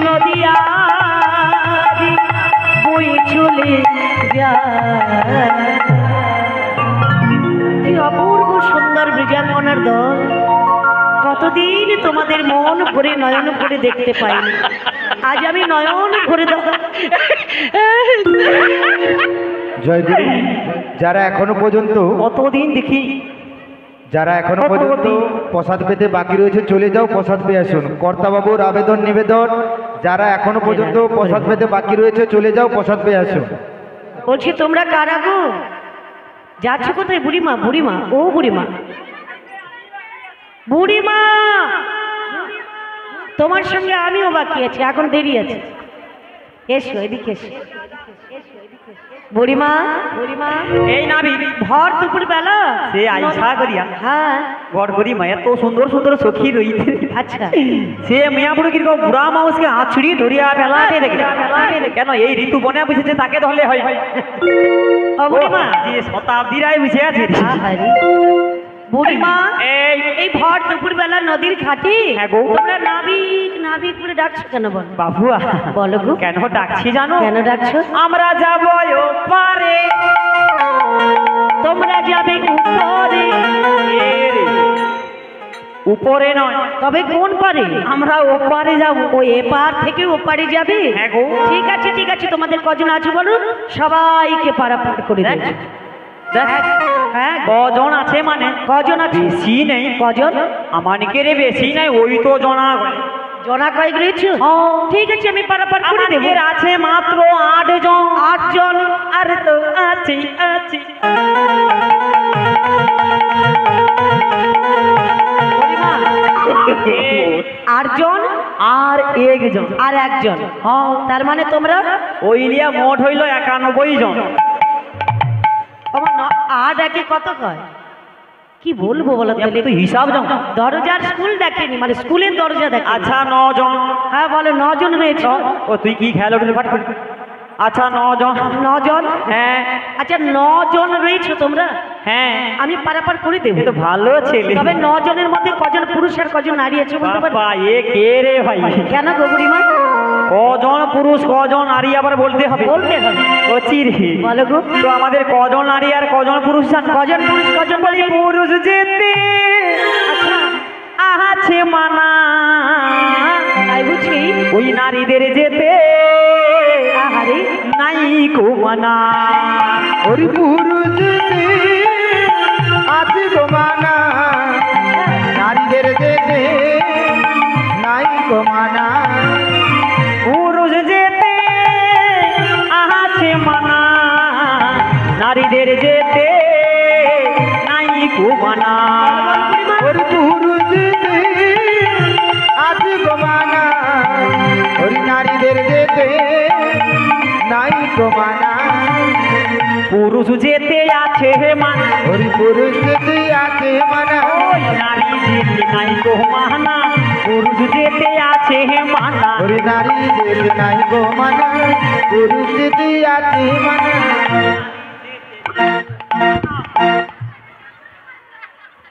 নদিয়া বই চলে যায়। কি অপূর্ব সুন্দর বৃজাঙ্গনার দল, কতদিন তোমাদের মন ভরে নয়ন ভরে দেখতে পাইনি, আজ আমি নয়ন ভরে দেখা। জয়গুরু, যারা এখনো পর্যন্ত কতদিন দেখি যারা এখনো পর্যন্ত প্রসাদ পেতে বাকি রয়েছে চলে যাও, প্রসাদ পেয়ে আসুন। কর্তাবাবুর আবেদন নিবেদন, যারা এখনো পর্যন্ত প্রসাদ পেতে বাকি রয়েছে চলে যাও, প্রসাদ পেয়ে আসুন। বলছি তোমরা কারা গো? যাচ্ছ কোথায়? বুড়িমা, বুড়িমা, ও বুড়িমা, বুড়িমা, তোমার সঙ্গে আমিও বাকি আছি, এখন দেরি আছে। এসো এদিকে এসো। বুড়িমা, বুড়িমা, এই নাবি ভর দুপুর বেলা সে আইসা করিয়া হ্যাঁ গড় করি মায়া তো সুন্দর সুন্দর সখী রইছে। আচ্ছা সে মিয়া বুড়ো কিরকম বুড়া মাউসকে হাত ছুড়ি ধরিয়া ফেলাতে দেখে কেন এই ঋতু বনে বুঝেছে তাকে ধরলে হয়। ও বুড়িমা, যে শতাব্দীরাই বুঝে আছে। আহারে। বুড়িমা, এই এই ভর দুপুর বেলা নদীর ঘাটে হ্যাঁ গো। তোমরা নাবিক নাবিক করে ডাকছো কেন? বলো বাবুয়া বলো গো, কেন ডাকছি জানো? কেন ডাকছো? আমরা যাব ওপারে, তোমরা যাবে উপরে। এ রে, উপরে নয়, তবে কোন পারে? আমরা ওপারে যাব। ও এপার থেকে ওপারে যাবে? হ্যাঁ গো। ঠিক আছে ঠিক আছে, তোমাদের কজন আছে বলো, সবাইকে পারাপার করে দেখ দেবে। দেখ হ্যাঁ কজন আছে মানে কজন আছে? বেশি নেই। কজন? আমানিকে রে বেশি নাই, ওই তো জনা জনা কয়েক রয়েছে? ঠিক আছে, আমি পারাপার করে দেবো। আমাদের আছে মাত্র 8 জন। 8 জন। আর তো আছে আছে বুড়িমা, 8 জন আর 1 জন। আর 1 জন। হ্যাঁ, তার মানে তোমরা ওই লিয়া মোট হইল 91 জন। আমার 8 একে কত কয়? কি বলবো বলো তো? তুই হিসাব জানো? দরজার স্কুল দেখেনি, মানে স্কুলের দরজা দেখে। আচ্ছা 9 জন। হ্যাঁ বলো, 9 জন রয়েছে। ও তুই কি খেয়াল উঠলে ফাট ফাট। আচ্ছা 9 জন। 9 জন? হ্যাঁ আচ্ছা 9 জন রয়েছে তোমরা, হ্যাঁ, আমি পারাপার করে দেবো। এ তো ভালো ছেলে। তবে 9 জনের মধ্যে কজন পুরুষ আর কজন নারী আছে বলতে পারবে? বাবা এ কে রে ভাই? কেন গো বুড়িমা? কজন পুরুষ কজন নারী আবার বলতে হবে? বলতে হবে। কচি রে। বলো গো, তো আমাদের কজন নারী আর কজন পুরুষ জানো? কজন পুরুষ কজন বলি? পুরুষ যেতে আচ্ছা আছে মানা, তাই বুঝি? ওই নারীদের যেতে আহারে, নাই কো মানা। ওই পুরুষ আছে গো মানা, নারীদের যেতে নাই গো মানা। পুরুষ যেতে আছে মানা, নারীদের যেতে নাই কো মানা। ওই পুরুষ আছে গো মানা, ওই নারীদের যেতে নাই গো মানা। পুরুষ যেতে আছে মানা, ওই পুরুষ যেতে আছে মানা, ওই নারী যেতে নাই কো মানা। পুরুষ যেতে আছে মানা, ওই নারী যেতে নাই গো মানা, পুরুষ যেতে আছে মানা।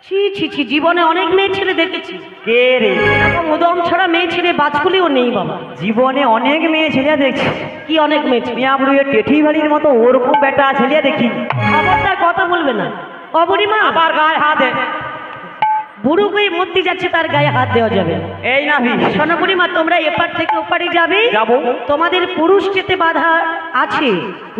ছি ছি ছি, জীবনে অনেক মেয়ে ছেলে দেখেছি, কে রে? এরকম উদম ছাড়া মেয়ে ছেলে বাজকুলিও নেই বাবা। জীবনে অনেক মেয়ে ছেলে দেখছি। কি অনেক মেয়ে ছেলে? মিয়া বুড়িয়ে টেঠি বাড়ির মতো ওরকম বেটা ছেলে দেখি। খবরদার কথা বলবে না। ও বুড়িমা, আবার গায়ে হাত দে। বুড়ো হয়ে মূর্তি যাচ্ছে, তার গায়ে হাত দেওয়া যাবে না। এই না ভি শোনো বুড়িমা, তোমরা এপার থেকে ওপারে যাবে, যাবো। তোমাদের পুরুষ যেতে বাধা আছে,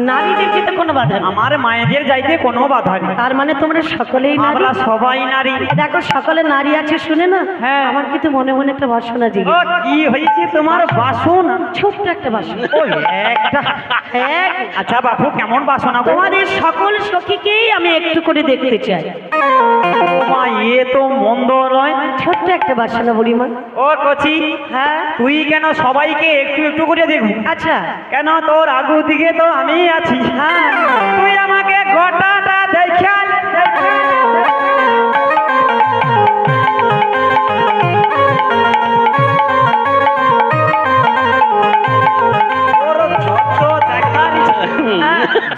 নারীদের যেতে কোনো বাধা নেই। আমার মায়েদের যাইতে কোনো বাধা নেই। তার মানে তোমরা সকলেই নারী? আমরা সবাই নারী। দেখো সকলে নারী আছে শুনে না, হ্যাঁ। আমার কিন্তু মনে মনে একটা বাসনা ও জেগে, কি হয়েছে তোমার বাসনা? ছোট্ট একটা বাসনা। ওই একটা। হ্যাঁ, আচ্ছা বাপু কেমন বাসনা গো? তোমাদের সকল সখীকেই আমি একটু করে দেখতে চাই। মা এ তো মন্দ নয়। ছোট্ট একটা বাসনা বুড়িমা। ও কচি, হ্যাঁ তুই কেন সবাইকে একটু একটু করে দেখবি? আচ্ছা, কেন তোর আগু দিকে তো আমি আছি। হ্যাঁ তুই আমাকে গোটাটা দেখাল। তোর ছোট্ট দেখার ইচ্ছা।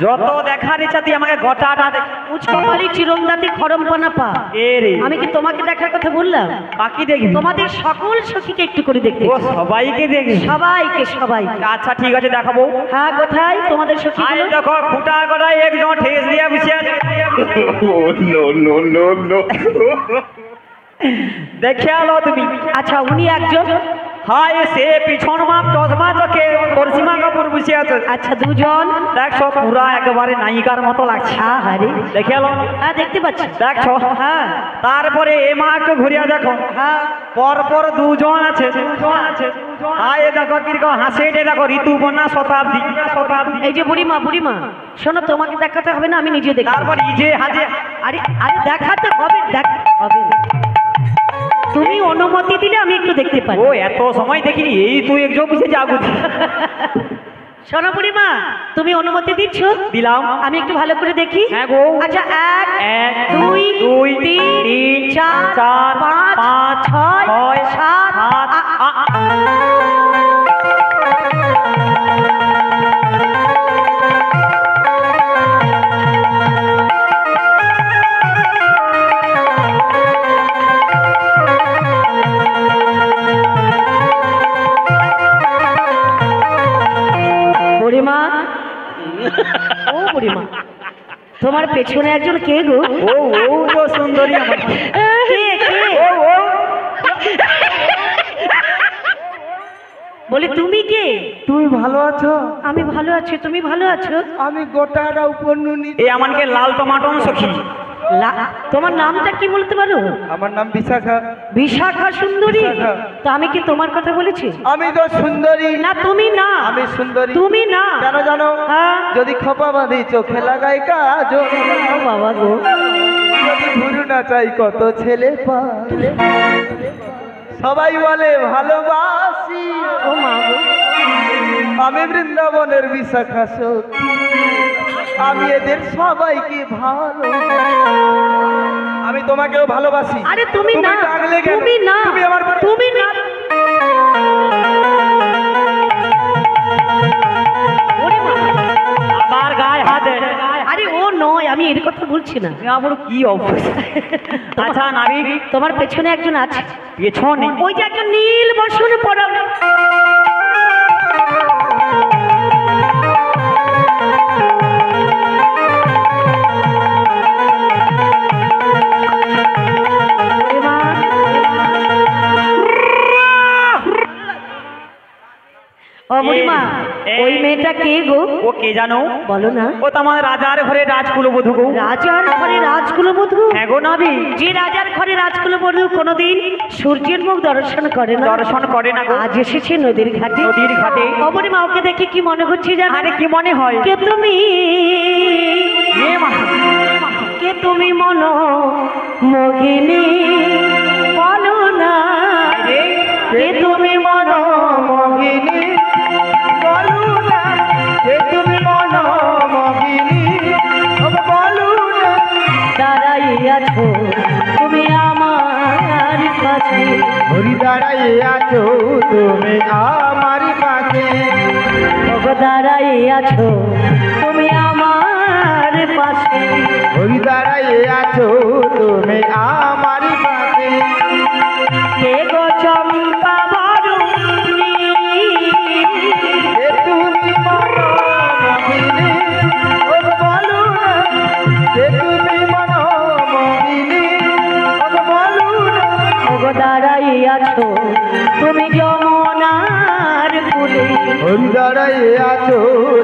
যত দেখার ইচ্ছা তুই আমাকে গোটাটা দেখ। উচ্চপালি চিরমদাতি খরমপানা পা। এ রে আমি কি তোমাকে দেখার কথা বললাম? কাকি দেখবি? তোমাদের সকল সখীকে একটু করে দেখতে ও ইচ্ছে। সবাইকে দেখবি? সবাইকে সবাইকে। আচ্ছা ঠিক আছে দেখাবো। হ্যাঁ কোথায় তোমাদের সখী? আয় দেখো ফুটা কটাই একজন ঠেস দিয়ে বসে আছে। Oh, no, no, no, no. দেখে আলো তুমি। আচ্ছা উনি একজন। হায় সে পিছন মাপ চশমা চোখে পশ্চিমা কাপুর বসে আছে। আচ্ছা দুজন। দেখছো পুরা একেবারে নায়িকার মতো লাগছে। আরে দেখে আলো। হ্যাঁ দেখতে পাচ্ছি। দেখছো? হ্যাঁ তারপরে এ মা একটু ঘুরিয়ে দেখো। হ্যাঁ পরপর দুজন আছে। হায় দেখো কিরকম হাসে দেখো ঋতুপর্ণা শতাব্দী শতাব্দী। এই যে বুড়িমা বুড়িমা শোনো, তোমাকে দেখাতে হবে না, আমি নিজে দেখি। তারপর ইজে হাজে। আরে আরে দেখাতে হবে, হবে না। তুমি অনুমতি দিলে আমি একটু দেখতে পারি। ও এত সময় দেখিনি, এই তুই একজন পিছিয়ে যাবো। শোনো বুড়িমা, তুমি অনুমতি দিচ্ছ? দিলাম। আমি একটু ভালো করে দেখি। হ্যাঁ গো। আচ্ছা এক এক, দুই দুই, তিন তিন, চার চার, পাঁচ পাঁচ, ছয় ছয়, সাত সাত, বুড়িমা ও বুড়িমা, তোমার পেছনে একজন কে গো? ও ও তো সুন্দরী আমার। কে কে? ও ও বলি তুমি কে? তুমি ভালো আছো? আমি ভালো আছি, তুমি ভালো আছো? আমি গোটাটা উপর নুনি। এ আমাকে লাল টমাটম সখী। তোমার নামটা কি বলতে পারো? আমার নাম বিশাখা। বিশাখা সুন্দরী। বিশাখা। তো আমি কি তোমার কথা বলেছি? আমি তো সুন্দরী। না তুমি না। আমি সুন্দরী। তুমি না। কেন জানো? হ্যাঁ। যদি খোপা বাঁধি চোখে লাগাই কাজল, ও বাবা গো। যদি ঘুরু না চাই কত ছেলে পালে, সবাই বলে ভালোবাসি। ও মা গো। আমি বৃন্দাবনের বিশাখা সখী, আমি এদের সবাইকে ভালো, আমি তোমাকেও ভালোবাসি। আরে তুমি না। ডাকলে কেন? তুমি না। তুমি আমার তুমি না। ওরে মা। আবার গায়ে হাত দে। আরে ও নয়, আমি এর কথা বলছি না। আমার কি অবস্থা। আচ্ছা নাবিক তোমার পেছনে একজন আছে। পেছনে? ওই যে একজন নীল বসন পরা। ও বুড়িমা, ওই মেয়েটা কে গো? ও কে জানো? বলো না। ও তো আমার রাজার ঘরে রাজকুলবধূ গো। রাজার ঘরে রাজকুলবধূ? হ্যাঁ গো নাবিক। যে রাজার ঘরে রাজকুলবধূ কোনোদিন সূর্যের মুখ দর্শন করে না, দর্শন করে না গো। আজ এসেছে নদীর ঘাটে। নদীর ঘাটে। অবনী মা, ওকে দেখে কি মনে হচ্ছে জানো? আরে কি মনে হয়? কে তুমি? এ মা। কে তুমি মন মোহিনী? বলো না। আরে কে তুমি মন মোহিনী, বলো না, যে তুমি মনোমোহিনী, বলো না। দাঁড়াইয়াছো তুমি আমার কাছে। হরি দাঁড়াইয়াছো তুমি আমার কাছে, ওগো দাঁড়াইয়াছো তুমি আমার পাশে। হরি দাঁড়াইয়াছো তুমি আমার কাছে। কে গো চম্পা বরুণী? যে তুমি মনোমোহিনী, বলো না, যে তুমি মনোমোহিনী, বলো না। ওগো দাঁড়াইয়াছো তুমি যমুনার কূলে। হরি দাঁড়াইয়াছো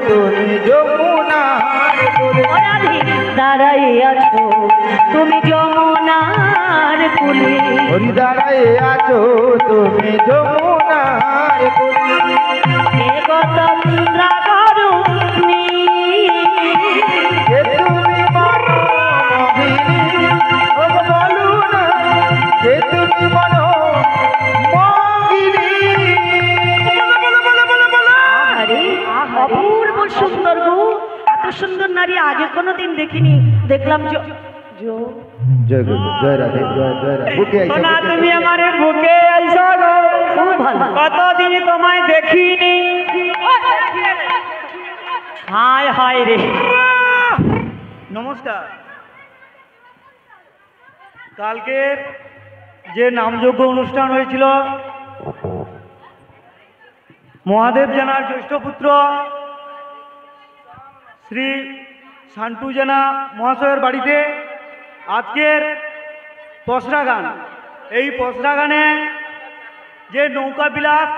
তুমি যমুনার কূলে, ও রাধে, দাঁড়াইয়াছো তুমি যমুনার কূলে। হরি দাঁড়াইয়াছো তুমি যমুনার কূলে। কে গো তন্দ্রা বরুণী? যে তুমি মনোমোহিনী, বলো না, যে তুমি মনোমোহিনী। আরে অপূর্ব সুন্দর গো। এত সুন্দর নারী আগে কোনোদিন দেখিনি। দেখলাম জয় গুরু, জয় রাধে, জয় জয় রাধে। বুকে আইসা, সোনা বুকে তুমি আইসা। আমার বুকে আইসো গো। খুব ভালো। কতদিন তোমায় দেখিনি। হায় হায় রে। নমস্কার। কালকের যে নামযজ্ঞ অনুষ্ঠান হয়েছিল, মহাদেব জেনার জ্যেষ্ঠ পুত্র শ্রী শান্টু জেনা মহাশয়ের বাড়িতে আজকের পসরা গান, এই পসরা গানে যে নৌকা বিলাস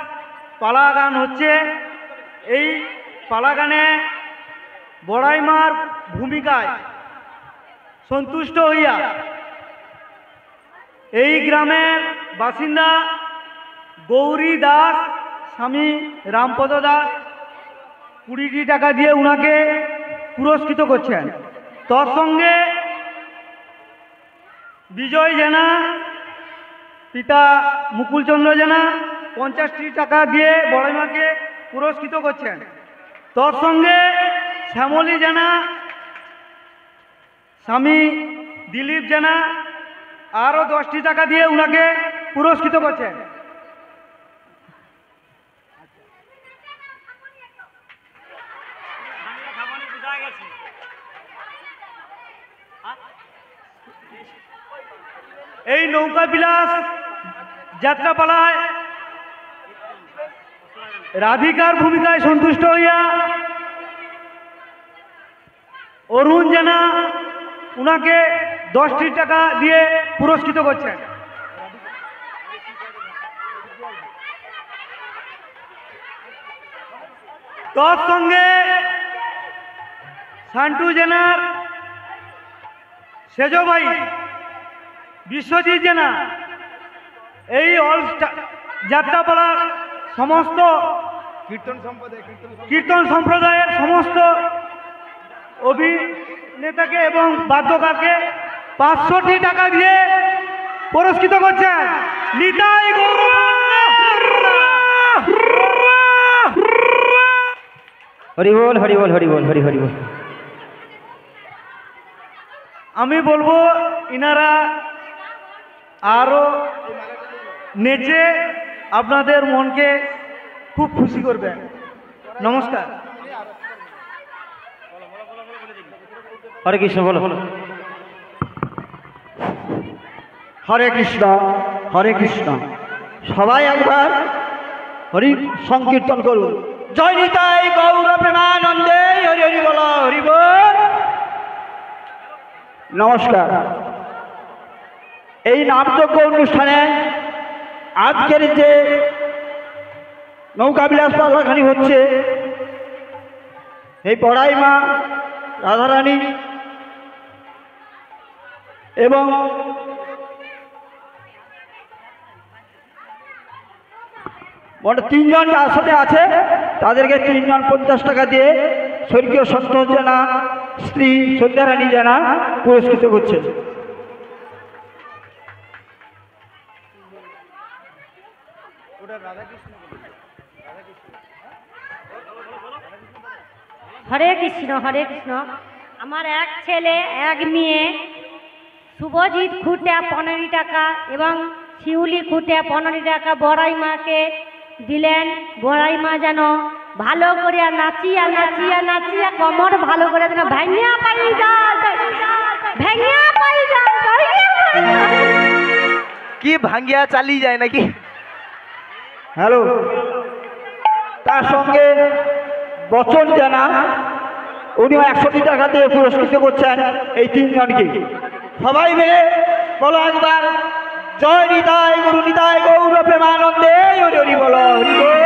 পালা গান হচ্ছে, এই পালা গানে বড়াই মার ভূমিকায় সন্তুষ্ট হইয়া এই গ্রামের বাসিন্দা গৌরী দাস স্বামী রামপদ দাস 20টি টাকা দিয়ে উনাকে পুরস্কৃত করছেন। তৎসঙ্গে বিজয় জেনা পিতা মুকুলচন্দ্র জেনা 50টি টাকা দিয়ে বড়াইমাকে পুরস্কৃত করছেন। তৎসঙ্গে শ্যামলী জেনা স্বামী দিলীপ জেনা আরও 10টি টাকা দিয়ে উনাকে পুরস্কৃত করছেন। এই নৌকা বিলাস যাত্রাপালায় রাধিকার ভূমিকায় সন্তুষ্ট হইয়া অরুণ জেনা উনাকে 10টি টাকা দিয়ে পুরস্কৃত করছেন। তৎসঙ্গে শান্টু জেনার সেজ ভাই বিশ্বজিৎ জেনা এই অল যাত্রাপালার সমস্ত কীর্তন সম্প্রদায়ের সমস্ত অভিনেতাকে এবং বাদ্যকারকে 500টি টাকা দিয়ে পুরস্কৃত করছেন। নিতাই গৌর। হরি বল হরি বল হরি বল হরি হরি বল। আমি বলবো ইনারা আরো নেচে আপনাদের মনকে খুব খুশি করবেন। নমস্কার। হরে কৃষ্ণ বলো। হরে কৃষ্ণ হরে কৃষ্ণ। সবাই একবার হরি সংকীর্তন করুন। জয় নিতাই গৌর প্রেমানন্দে হরি হরি বল হরি বল। নমস্কার। এই নামযজ্ঞ অনুষ্ঠানে আজকের যে নৌকা বিলাস পালাখানি হচ্ছে, এই বড়াই মা রাধারানী এবং মোট 3 জন যার সাথে আছে তাদেরকে 3 জন 50 টাকা দিয়ে স্বর্গীয় সন্তোষ জেনা স্ত্রী সন্ধ্যারানী জেনা পুরস্কৃত করছে। হরে কৃষ্ণ হরে কৃষ্ণ। আমার এক ছেলে এক মেয়ে, শুভজিৎ খুঁটে 15 টাকা এবং শিউলি খুঁটে 15 টাকা বড়াই মাকে দিলেন। বড়াই মা যেন ভালো করে নাচিয়া নাচিয়া নাচিয়া কমর ভালো করে যেন ভেঙিয়া পাই যায়, ভেঙিয়া পাই যায়, কি ভাঙ্গিয়া চালিয়ে যায় নাকি? হ্যালো। তার সঙ্গে বচন জানা উনিও 100টি টাকা দিয়ে পুরস্কৃত করছেন এই 3 জনকে। সবাই মিলে বলো একবার জয় নিতাই গুরু নিতাই গৌর প্রেমানন্দে হরি হরি বলো হরি বল।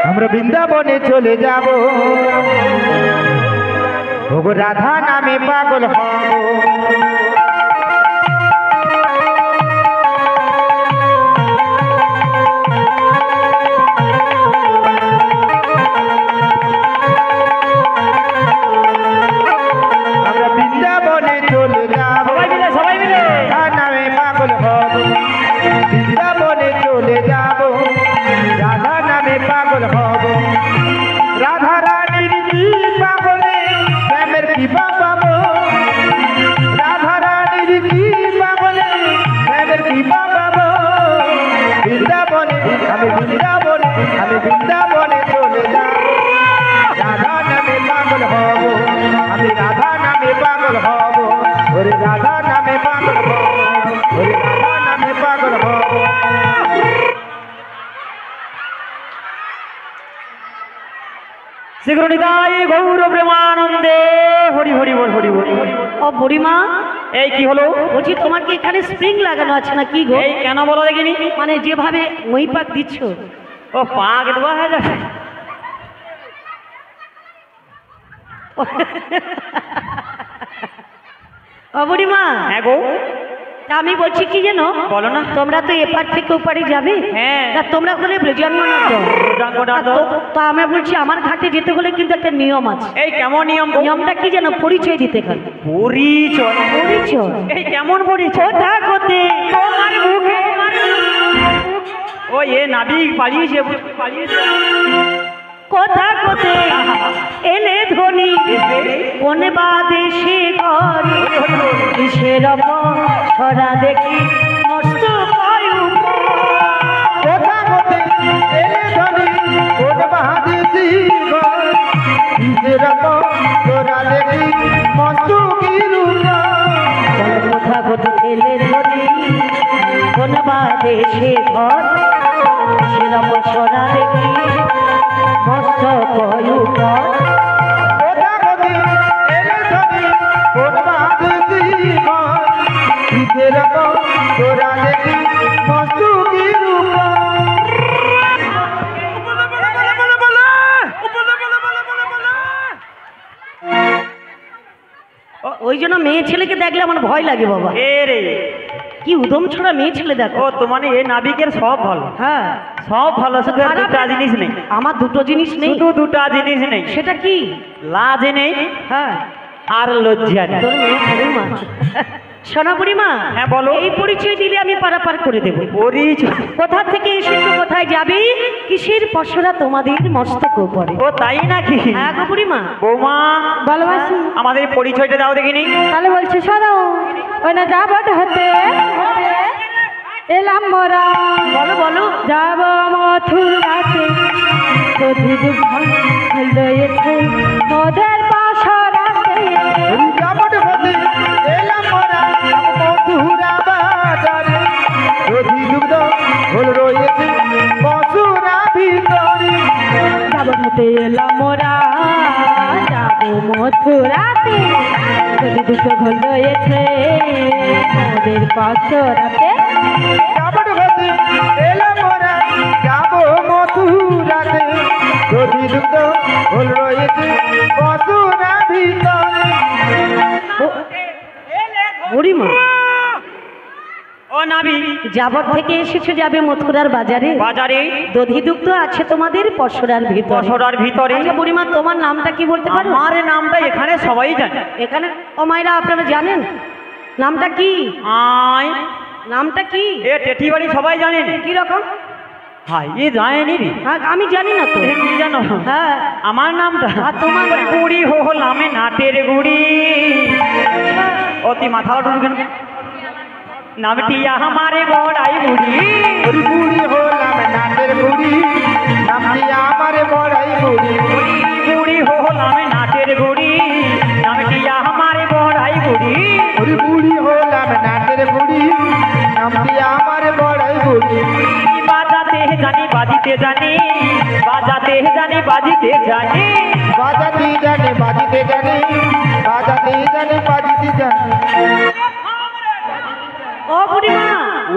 আমরা বৃন্দাবনে চলে যাব, ওগো রাধা নামে পাগল হব। আমরা বৃন্দাবনে চলে যাব, সবাই মিলে রাধা নামে পাগল হব। বৃন্দাবনে চলে যাব, রাধা নামে পাগল হব। রাধা রানীর কি পাগলে প্রেমের কি পাবো, রাধা রানীর কি পাগলে প্রেমের কি পাবো। বৃন্দাবনে আমি বৃন্দাবনে চলে যাব, রাধা শীঘ্র নিতাই গৌর প্রেমানন্দে হরি হরি বল হরি বল হরি বল। ও বুড়িমা, এই কি হলো? বলছি তোমার কি এখানে স্প্রিং লাগানো আছে না কি গো? এই কেন বলো দেখিনি? মানে যেভাবে মই পাক দিচ্ছ। ও পাক দেওয়া হয়ে যাবে। ও বুড়িমা, হ্যাঁ গো, তা আমি বলছি কি জানো, বলো না। তোমরা তো এপার থেকে ওপারে যাবে, হ্যাঁ। তা তোমরা ওখানে ব্রজাঙ্গ না তো? ব্রজাঙ্গ না তো? তা আমরা বলছি আমার ঘাটে যেতে হলে কিন্তু একটা নিয়ম আছে। এই কেমন নিয়ম গো? নিয়মটা কি জানো? পরিচয় দিতে হয়। পরিচয়? পরিচয়? এই কেমন পরিচয়? কোথা কোথে তোমার মুখে ও এ নাবিক পালিয়েছে পালিয়েছে। কোথা কোথে এলে ধ্বনি কোনে বা দেশে ঘরে কিসের ছড়া দেখি মস্ত বায়ু। কোথা হতে এলে ধনি কোন বাহাদিসি ঘর যেরকম তোরা দেখি মস্ত কিরুকা কোথা কোথে এলে ধ্বনি কোনে বা দেশে ঘর কিসের ছড়া দেখি মস্ত বায়ু। কোথা হতে এলে ধনি কোন বাহাদিসি ঘর যেরকম তোরা দেখি মস্ত কিরুকা ওই জন্য মেয়ে ছেলেকে দেখলে আমার ভয় লাগে বাবা। এ রে, কি উদম ছড়া মেয়ে ছেলে দেখো। ও তো মানে এ নাবিকের সব ভালো, হ্যাঁ, সব ভালো, শুধু আর দুটা জিনিস নেই। আমার দুটো জিনিস নেই। শুধু দুটা জিনিস নেই। সেটা কি? লাজ নেই হ্যাঁ, আর লজ্জা নেই। তোর মেয়ে বুড়িমা। সোনা বুড়িমা, হ্যাঁ বলো। এই পরিচয় দিলে আমি পারাপার করে দেব। পরিচয়? কোথা থেকে এসেছো, কোথায় যাবে, কিসের পশরা তোমাদের মস্তক উপরে। ও তাই নাকি? হ্যাঁ গো বুড়িমা। বৌমা, ভালোবাসি। আমাদের পরিচয়টা দাও দেখিনি। তাহলে বলছি শোনো, ওই না যাব হতে এলাম মোরা। বলো বলো। যাব মথুরাতে হয়েছে মোদের পাশরাতে। যাবট হতে এলাম মোরা মথুরা বাজারে দধি দুগ্ধ হল রয়েছে মথুরা ভিতরে যাব হতে এলাম মোরা, যাব মথুরাতে যদি দুটো ঘোল রয়েছে মোদের পাশরাতে। যাবট হতে এলাম মোরা যাব মথুরাতে দধি দুগ্ধ হল রয়েছে মথুরা ভিতরে বুড়িমা, ও নাবি, যাবর থেকে এসেছো যাবে মথুরার বাজারে, বাজারে দধিদুগ্ধ আছে তোমাদের পশরার ভিতরে। পশরার ভিতরে। আচ্ছা বুড়িমা, তোমার নামটা কি বলতে পারো? আমার নামটা এখানে সবাই জানে। এখানে ও মায়েরা আপনারা জানেন নামটা কি? আয়, নামটা কি? এ টেটি বাড়ি সবাই জানেন। কি রকম? হাই, এ জানেনি রে। হ্যাঁ, আমি জানি না তো। এ কি জানো? হ্যাঁ, আমার নামটা আর তোমার নাম? গুড়ি হলাম নাটের গুড়ি। অতি মাথা ঢুকবেন। নামটি আমারে বড়াই বুড়ি। ওরে বুড়ি হলাম নাটের বুড়ি নামটি আমার বড়াই বুড়ি বুড়ি হলাম নাটের গুড়ি। নামটি আমারে বড়াই বুড়ি। ওরে বুড়ি হলাম নাটের বুড়ি নামটি আমার বড়াই বুড়ি বাজাতে জানি বাজিতে জানি, বাজাতে জানি বাজিতে জানি। বাজাতে জানে বাজিতে জানে বাজাতে জানে বাজিতে জানে ও বুড়িমা,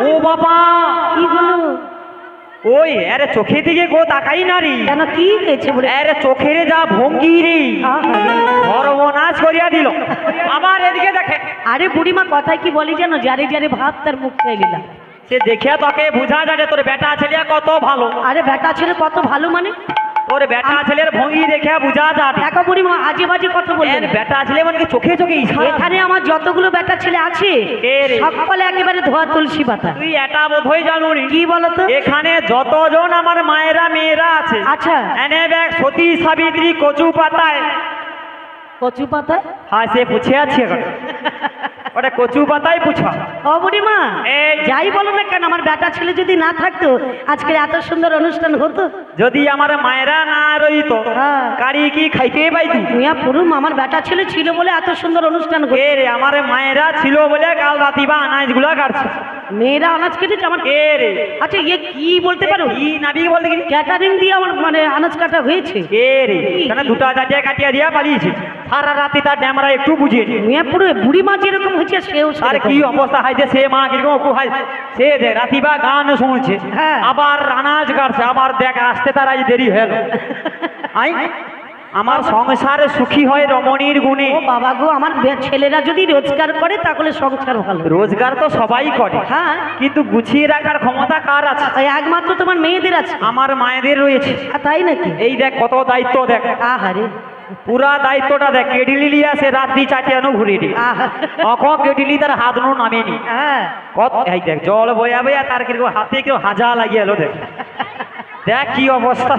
ও বাবা, কি হলো? ওই আরে চোখের দিকে গো তাকাই না রে। কেন কি হয়েছে বুড়ি? আরে চোখের যা ভঙ্গি রে, সর্বনাশ করিয়া দিল। আবার এদিকে দেখে। আরে বুড়িমা, কথায় কি বলি জানো, যারে যারে ভাব তার মুখ চাইলিলা। সে দেখিয়া তোকে বুঝা যায় যে তোর বেটা ছেলে কত ভালো। আরে বেটা ছেলে কত ভালো মানে? তোর বেটা ছেলের ভঙ্গি দেখিয়া বুঝা যায়। দেখো বুড়িমা, আজে বাজে কথা বলবে এর না। বেটা ছেলে মানে কি চোখে চোখে ইশারা। এখানে আমার যতগুলো বেটা ছেলে আছে কে রে? সকলে একেবারে ধোয়া তুলসী পাতা। তুই এটা বোধ হয়ে জানো নি? কি বলতো? এখানে যতজন আমার মায়েরা মেয়েরা আছে, আচ্ছা, এনে ব্যাগ সতী সাবিত্রী কচু পাতায় ও কচু পাতা হ্যাঁ সে পুছে আছে এখন ওটা কচু পাতাই পুছা ও বুড়িমা এই যাই বলো না কেন আমার বেটা ছেলে যদি না থাকতো আজকে এত সুন্দর অনুষ্ঠান হতো। যদি আমার মায়েরা না রইতো হ্যাঁ। কারি কি খাইতে পাইতু মিয়া পুরুম আমার বেটা ছেলে ছিল বলে এত সুন্দর অনুষ্ঠান হতো। এ রে আমার মায়েরা ছিল বলে কাল রাতি বা আনাজগুলো কাটছে মেয়েরা আনাজ কেটেছে আমার। এ রে আচ্ছা ইয়ে কি বলতে পারো কি নাবি বলতে কি ক্যাটারিং দিয়ে আমার মানে আনাজ কাটা হয়েছে। এ রে কেন দুটা চারটে কাটিয়া দিয়া পালিয়েছে সারা রাতি তার ড্যামরা একটু বুঝিয়ে মিয়া পুরো বুড়ি মা যেরকম হয়েছে সেও আর সেরকম। কি অবস্থা হাইছে সে মা কিরকম অপু হাই সে দে রাতি বা গান শুনছে হ্যাঁ। আবার আনাজ কাটছে আবার দেখ আসতে তার আজ দেরি হয়ে গেল আই আমার সংসারে সুখী হয় রমণীর গুণে। ও বাবা গো আমার ছেলেরা যদি রোজগার করে তাহলে সংসার ভালো। রোজগার তো সবাই করে হ্যাঁ কিন্তু গুছিয়ে রাখার ক্ষমতা কার আছে? ওই একমাত্র তোমার মেয়েদের আছে। আমার মায়েদের রয়েছে। তাই নাকি? এই দেখ কত দায়িত্ব দেখ আহারে পুরা দায়িত্বটা দেখ কেডিলি লিয়া সে রাত্রি চাটিয়ানো ঘুরে দি আহা। অখ কেডিলি তার হাত নো নামেনি হ্যাঁ কত এই দেখ জল বয়া বয়া তার কিরকম হাতে কিরকম হাজা লাগিয়ে এলো দেখ দেখ কি অবস্থা।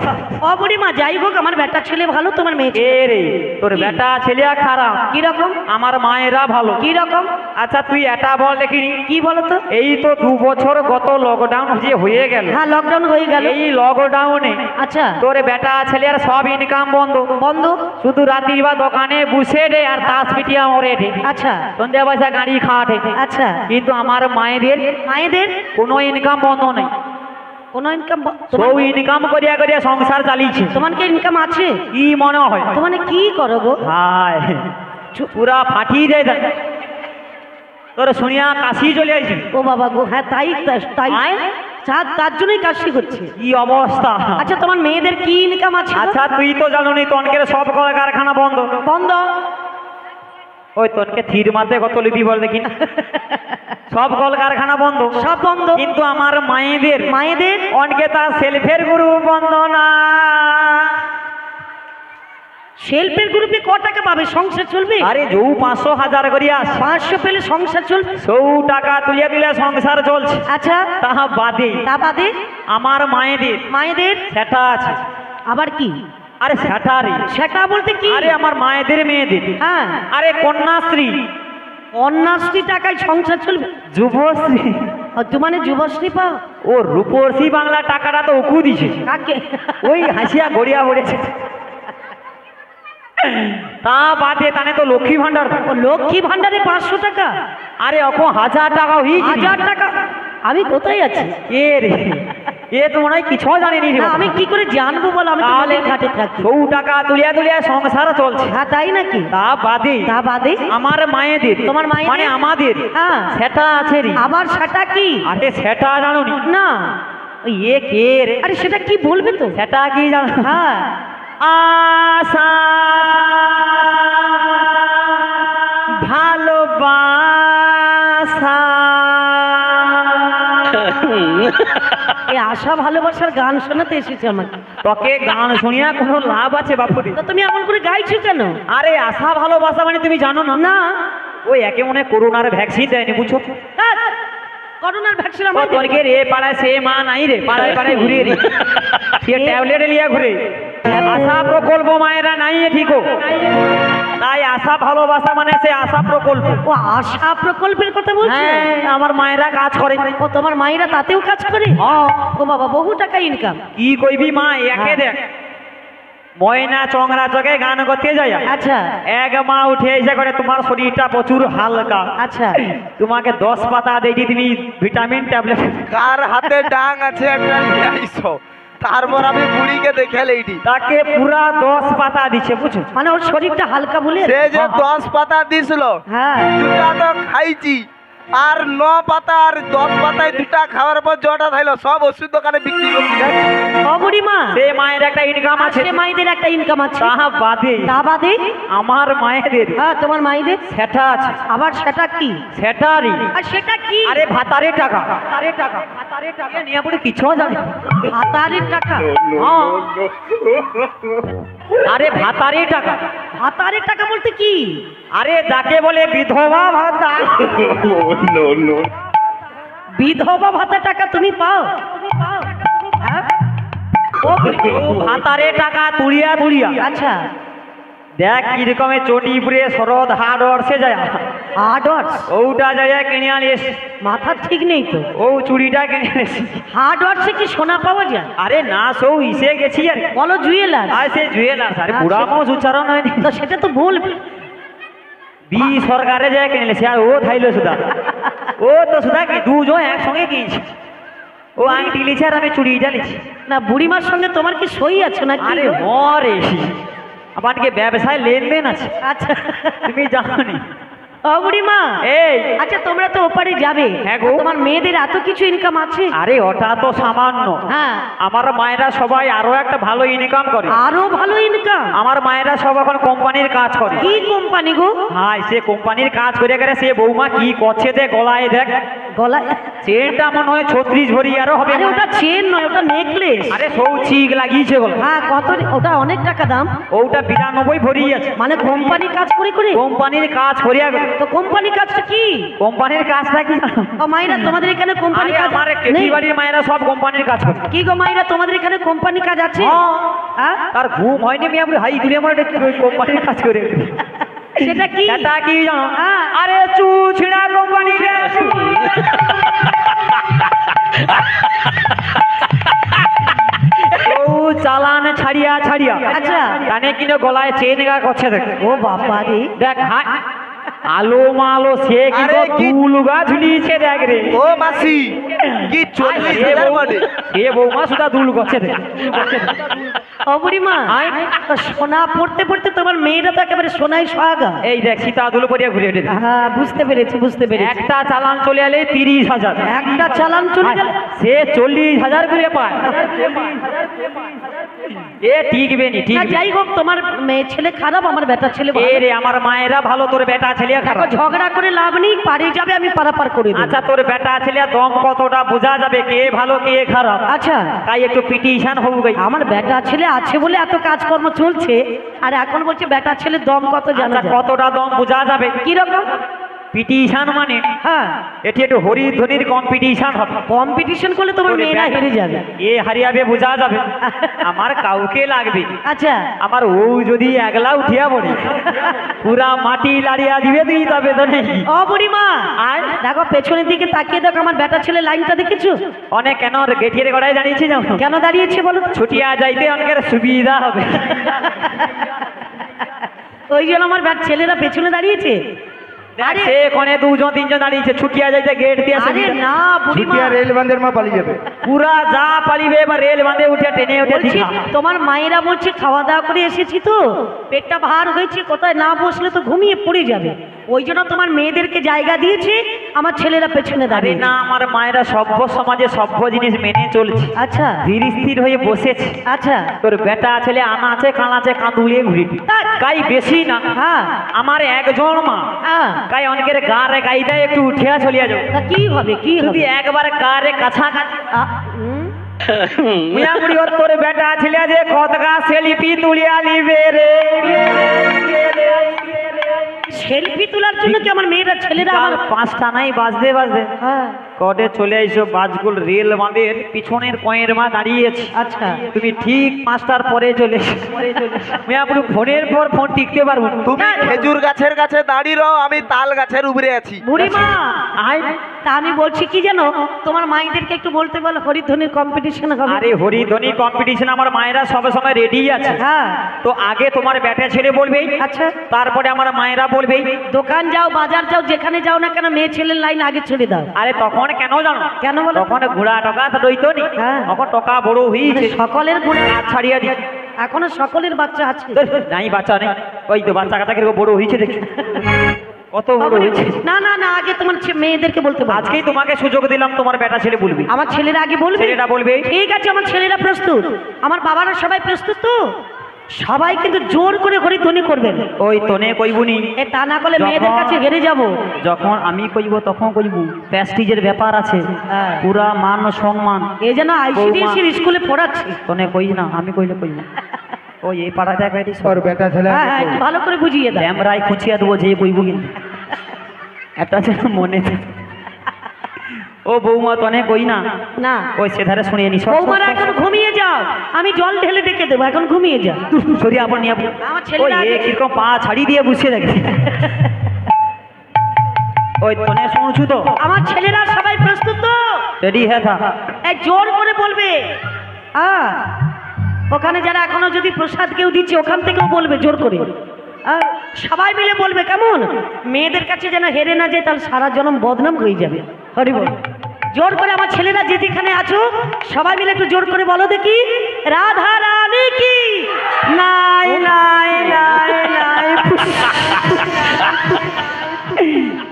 ও বুড়ি মা যাই হোক আমার বেটা ছেলে ভালো তোমার মেয়ে এ রে তোর বেটা ছেলে খারাপ কিরকম আমার মায়েরা ভালো। কিরকম আচ্ছা তুই এটা বল দেখিনি কি বলো তো? এই তো 2 বছর গত লকডাউন যে হয়ে গেল হ্যাঁ লকডাউন হয়ে গেল। এই লকডাউনে আচ্ছা তোর বেটা ছেলের সব ইনকাম বন্ধ বন্ধ। শুধু রাত্রি বা দোকানে বসে রে আর তাস পিটিয়া মরে রে আচ্ছা সন্ধ্যা পয়সা গাড়ি খাটে আচ্ছা কিন্তু আমার মায়েদের মায়েদের কোনো ইনকাম বন্ধ নেই কোনো ইনকাম সব ইনকাম করিয়া করিয়া সংসার চালিয়েছে। তোমার কি ইনকাম আছে? কি মনে হয় তোমার কি করো গো? হায় পুরা ফাটিয়ে যায় দেখ তোর শুনিয়া কাশি চলে আসি। ও বাবা গো হ্যাঁ তাই তাই তার জন্যই কাশি হচ্ছে। কি অবস্থা। আচ্ছা তোমার মেয়েদের কি ইনকাম আছে? আচ্ছা তুই তো জানো নি তনকের সব কারখানা বন্ধ বন্ধ। ওই তনকে থির মাতে কত লিবি বল দেখি সব কলকারখানা বন্ধ সব বন্ধ কিন্তু আমার মায়েদের মায়েদের অনকে তার সেলফের গ্রুপ বন্ধ না। সেলফের গ্রুপে ক টাকা পাবে? সংসার চলবে? আরে যৌ 500,000 করিয়া 500 পেলে সংসার চলবে? 100 টাকা তুলিয়া তুলিয়া সংসার চলছে। আচ্ছা তাহা বাদে তা বাদে আমার মায়েদের মায়েদের সেটা আছে। আবার কি? আরে সেটা রে সেটা বলতে কি? আরে আমার মায়েদের মেয়েদের হ্যাঁ আরে কন্যাশ্রী কন্যাশ্রী টাকায় সংসার চলবে? যুবশ্রী ও তুই মানে যুবশ্রী পাও? ও রূপশ্রী বাংলা টাকাটা তো ওকু দিছে কাকে? ওই হাসিয়া গড়িয়া পড়েছে। তা বাদে তানে তো লক্ষ্মী ভান্ডার ও লক্ষ্মী ভান্ডারে 500 টাকা? আরে অখন 1000 টাকা হয়েছে। 1000 টাকা? আমি কোথায় আছি? এ রে এ তো মনে হয় কিছু জানিনি রে না, আমি কি করে জানবো বল? আমি তো তাহলে মালের ঘাটে থাকি। 100 টাকা তুলিয়া তুলিয়া সংসার চলছে। হ্যাঁ তাই নাকি? তা বাদে তা বাদে আমার মায়েদের তোমার মায়েদের? মানে আমাদের হ্যাঁ সেটা আছে রে। আবার সেটা কি? আরে সেটা জানো নি? না ওই এ কে রে আরে সেটা কি বলবে তো? সেটা কি জানো? হ্যাঁ আশা ভালোবাসা এই আশা ভালোবাসার গান শোনাতে এসেছে আমাকে। তোকে গান শুনিয়া কোনো লাভ আছে বাপুরে? তো তুমি এমন করে গাইছো কেন? আরে আশা ভালোবাসা মানে তুমি জানো না? না ওই একে মনে করোনার ভ্যাকসিন দেয়নি বুঝছো? ধ্যাৎ, করোনার ভ্যাকসিন ও আমার তোরকে রে পাড়ায় সে মা নাই রে পাড়ায় পাড়ায় ঘুরে রে সে ট্যাবলেট লিয়া ঘুরে আশা প্রকল্প মায়েরা নাই ঠিকও তাই আশা ভালোবাসা মানে সে আশা প্রকল্প। ও আশা প্রকল্পের কথা বলছো? হ্যাঁ আমার মায়েরা কাজ করে। ও তোমার মায়েরা তাতেও কাজ করে? হ্যাঁ ও বাবা বহু টাকা ইনকাম। কি কইবি মা একে দেখ ময়না চংরা চকে গান করতে যায়। আচ্ছা এক মা উঠে এসে করে তোমার শরীরটা প্রচুর হালকা আচ্ছা তোমাকে 10 পাতা দেখি তুমি ভিটামিন ট্যাবলেট কার হাতে ডাং আছে একটা নিয়ে আইসো তারপর আমি বুড়িকে দেখে লেইটি তাকে পুরা 10 পাতা দিচ্ছে বুঝছো? মানে ওর শরীরটা হালকা বলে? সে যে 10 পাতা দিছিল হ্যাঁ দুটা তো খাইছি আর 9 পাতা আর 10 পাতায় দুটা খাওয়ার পর জটা থাইলো সব ওষুধ দোকানে বিক্রি করতে যাচ্ছে। ও বুড়িমা সে মায়ের একটা ইনকাম আছে। সে মায়েদের একটা ইনকাম আছে। তাহা বাদে তা বাদে আমার মায়েদের হ্যাঁ তোমার মায়েদের সেটা আছে। আবার সেটা কি? সেটারই আর সেটা কি? আরে ভাতারে টাকা ভাতারে টাকা ভাতারে টাকা নিয়ে পড়ে কিছু জানি ভাতারের টাকা? হ্যাঁ আরে ভাতারে টাকা ভাতারের টাকা বলতে কি? আরে যাকে বলে বিধবা ভাতা। বিধবা ভাতা টাকা তুমি পাও? হ্যাঁ? ও ভাতারে টাকা তুলিয়া তুলিয়া আচ্ছা দেখ কিরকমের চটি পুরে শরৎ হার্ডওয়ার্সে যায় হার্ডওয়ার্স ওটা যায় কিনে আনিস মাথা ঠিক নেই তো। ও চুড়িটা কিনে আনিস হার্ডওয়ার্সে কি সোনা পাওয়া যায়? আরে না সৌ ইসে গেছি আর বলো জুয়েলার। আর সে জুয়েলার্স আরে বুড়া মাস উচ্চারণ হয়নি তো সেটা তো ভুল। বি সরকারে যায় কিনে নিয়েছে আর ও থাইলো সুদা ও তো সুদা কি দুজন একসঙ্গে কিনছে ও আংটি লিছে আর আমি চুড়িটা লিছি না বুড়িমার সঙ্গে তোমার কি সই আছে না কি? আরে মরে আমাকে ব্যবসায় লেনদেন আছে আচ্ছা তুমি জানো নি ও বুড়িমা এই আচ্ছা তোমরা তো ওপারে যাবে, হ্যাঁ গো। তোমার মেয়েদের এত কিছু ইনকাম আছে? আরে ওটা তো সামান্য হ্যাঁ আমার মায়েরা সবাই আরো একটা ভালো ইনকাম করে আরো ভালো ইনকাম। আমার মায়েরা সব এখন কোম্পানির কাজ করে কি কোম্পানি গো? হ্যাঁ সে কোম্পানির কাজ করে গেলে সে বৌমা কি করছে দেখ গলায় দেখ গলায়? চেনটা মনে হয় 36 ভরি আরো হবে আরে ওটা চেন নয়, ওটা নেকলেস। আরে সৌচিক লাগিয়েছে গলা হ্যাঁ কত? ওটা অনেক টাকা দাম। ওটা 92 ভরি আছে মানে কোম্পানি কাজ করে করে? কোম্পানির কাজ করিয়া গেলে তো কোম্পানি কাজটা কি? কোম্পানির কাজটা কি জানো? ও মাইরা তোমাদের এখানে কোম্পানি আরে কাজ আমার নেই? কেটি বাড়ির মায়েরা সব কোম্পানির কাজ করে কি গো মাইরা তোমাদের এখানে কোম্পানি কাজ আছে? হ্যাঁ তার ঘুম হয়নি আমি আপনি হাই তুলে আমার কোম্পানির কাজ করে সেটা কি? সেটা কি জানো? হ্যাঁ। আরে চু ছিড়া কোম্পানি রে ও চালান ছাড়িয়া ছাড়িয়া আচ্ছা। কানে কিনে গলায় চেন গা করছে দেখ ও বাবা রে। দেখ হাই আলো মালো সে আরে কি কি- দুলগা ঝুলিয়েছে দেখ রে ও মাসি কি 40,000 মানে এ বৌমা সুদা দুল গছে দেখ ও বুড়িমা তো সোনা পড়তে পড়তে তোমার মেয়েরা তো একেবারে সোনায় সোহাগা। এই দেখ সীতা দুল পরিয়া ঘুরে উঠে হ্যাঁ বুঝতে পেরেছি বুঝতে পেরেছি। একটা চালান চলে এলে 30,000 একটা চালান চলে গেল। সে 40,000 করে পায় এ টিকবে নি না ঠিক যাই হোক তোমার মেয়ে ছেলে খারাপ, আমার বেটা ছেলে ভালো। এ রে আমার মায়েরা ভালো তোর বেটা ছেলে দেখো খারাপ ঝগড়া করে লাভ নেই, পারে যাবে আমি পারাপার করে দেব। আচ্ছা তোর বেটা ছেলে দম কতটা বোঝা যাবে কে ভালো কে খারাপ আচ্ছা তাই একটু পিটিশন হবু গই আমার বেটা ছেলে আছে বলে এত কাজকর্ম চলছে, আর এখন বলছে বেটা ছেলে দম কত জানা আচ্ছা যায়। কতটা দম বোঝা যাবে কিরকম? পিটিশন মানে হ্যাঁ এটি একটু হরিধ্বনির কম্পিটিশন হবে কম্পিটিশন করলে তোমার তোর মেয়েরা বেটা- হেরে যাবে। এ হারিয়াবে বোঝা যাবে আমার কাউকে লাগবে আচ্ছা আমার ও যদি একলা উঠিয়া পড়ে পুরা মাটি লাড়িয়া দিবে তুই তবে তো নেই ও বুড়িমা আর দেখো পেছনের দিকে তাকিয়ে দেখো আমার বেটা ছেলে লাইনটা দেখেছো? অনেক কেন গেটিয়ে গড়াই জানিয়েছি না কেন দাঁড়িয়েছে বলো তো? ছুটিয়া যাইতে অনেকের সুবিধা হবে ওই জন্য আমার ছেলেরা পেছনে দাঁড়িয়েছে। আরে সে কোনে দুজন তিনজন দাঁড়িয়েছে ছুটিয়া যাইতে গেট দিয়ে আরে সুবিধা না বুড়িমা ছুটিয়া রেল বান্ধের মা পালিয়ে যাবে পুরা যা পালিবে এবার রেল বাঁধে উঠে ট্রেনে উঠে বলছি দীঘা তোমার মায়েরা বলছে খাওয়া দাওয়া করে এসেছি তো পেটটা ভার হয়েছে, কোথায় না বসলে তো ঘুমিয়ে পড়ে যাবে, ওই জন্য তোমার মেয়েদেরকে জায়গা দিয়েছে, আমার ছেলেরা পেছনে আরে দাঁড়িয়ে। না আমার মায়েরা সভ্য সমাজে সভ্য জিনিস মেনে চলছে আচ্ছা ধীর স্থির হয়ে বসেছে আচ্ছা তোর বেটা ছেলে আনা আছে কানা আছে কাঁদুলিয়ে ঘুরিটি কাই বেশি না হ্যাঁ আমার একজন মা হ্যাঁ কাই অনেকের গারে গাইতে একটু উঠিয়া চলিয়া যাও তা কি হবে কি যদি হবে? একবার কারে কাছাকাছি হুম? মিয়া বুড়ি ওর তোর বেটা ছেলে যে কতকা সেলফি তুলিয়া নিবে রে সেলফি তোলার জন্য কি আমার মেয়েরা ছেলেরা কাল আমার 5টা নাই বাজতে বাজতে হ্যাঁ কটে চলে আইসো বাজগুল রেল বাঁধের পিছনের কয়ের মা দাঁড়িয়েছে আচ্ছা তুমি ঠিক 5টার পরে চলে মিয়া বুড়ি ফোনের পর ফোন টিকতে পারবো না। তুমি খেজুর গাছের কাছে দাঁড়িয়ে রও, আমি তাল গাছের উপরে আছি বুড়িমা আয় তা আমি বলছি কি জানো, তোমার মাইদেরকে একটু বলতে বলো হরিধ্বনির কম্পিটিশন হবে। আরে হরিধ্বনি কম্পিটিশন আমার মায়েরা সব সময় রেডি আছে হ্যাঁ তো আগে তোমার ব্যাটা ছেড়ে বলবে আচ্ছা তারপরে আমার মায়েরা বলবে দোকান যাও বাজার যাও যেখানে যাও না কেন মেয়ে ছেলের লাইন আগে ছেড়ে দাও। আরে তখন কেন জানো কেন বলো? তখন ঘোড়া টকা তো রইতো নি হ্যাঁ। তখন টকা বড় হয়েছে মানে সকলের গুণে আর ছাড়িয়া দি এখনো সকলের বাচ্চা আছে। নাই বাচ্চা নেই ওই তো বাচ্চা কাটা কিরকম বড় হয়েছে দেখি কত বড় হয়েছে না না না আগে তোমার মেয়েদেরকে বলতে বলো। আজকেই তোমাকে সুযোগ দিলাম তোমার বেটা ছেলে বলবি আমার ছেলেরা আগে বলবে। ছেলেরা বলবে। ঠিক আছে আমার ছেলেরা প্রস্তুত, আমার বাবারা সবাই প্রস্তুত তো, সবাই কিন্তু জোর করে হরিধ্বনি করবেন। ওই তনে কইবুনি এ তা না করলে মেয়েদের কাছে হেরে যাব। যখন আমি কইব তখন কইব প্রেস্টিজের ব্যাপার আছে হ্যাঁ। পুরা মান সম্মান এই যেন আইসিডিএসির স্কুলে পড়াচ্ছি। তনে কই না আমি কইলে কইব ওই এই পাড়াটা কইটি ওর বেটা ছেলে হ্যাঁ হ্যাঁ একটু ভালো করে বুঝিয়ে দাও। ক্যামেরায় খুঁচিয়া দেবো যে কইব কিন্তু একটা যেন মনে থাকে। ও বৌমা তনে কই না না ওই সেধারে শুনিয়ে নি বৌমারা এখন ঘুমিয়ে যাও, আমি জল ঢেলে ডেকে দেবো, এখন ঘুমিয়ে যাও। সরি আপন নিয়ে আপন আমার ওই ছেলেরা আগে- কিরকম পা ছাড়ি দিয়ে বসে দেখি ওই তনে শুনছু তো আমার ছেলেরা সবাই প্রস্তুত তো? রেডি হ্যাঁ থা এই জোর করে বলবে। ওখানে যারা এখনো যদি প্রসাদ কেউ দিচ্ছে ওখান থেকেও বলবে জোর করে। সবাই মিলে বলবে, কেমন? মেয়েদের কাছে যেন হেরে না যায়, তাহলে সারা জনম বদনাম হয়ে যাবে। হরি বল। জোর করে আমার ছেলেরা যেখানে আছো সবাই মিলে একটু জোর করে বলো দেখি, রাধা রানী কি নাই নাই নাই নাই।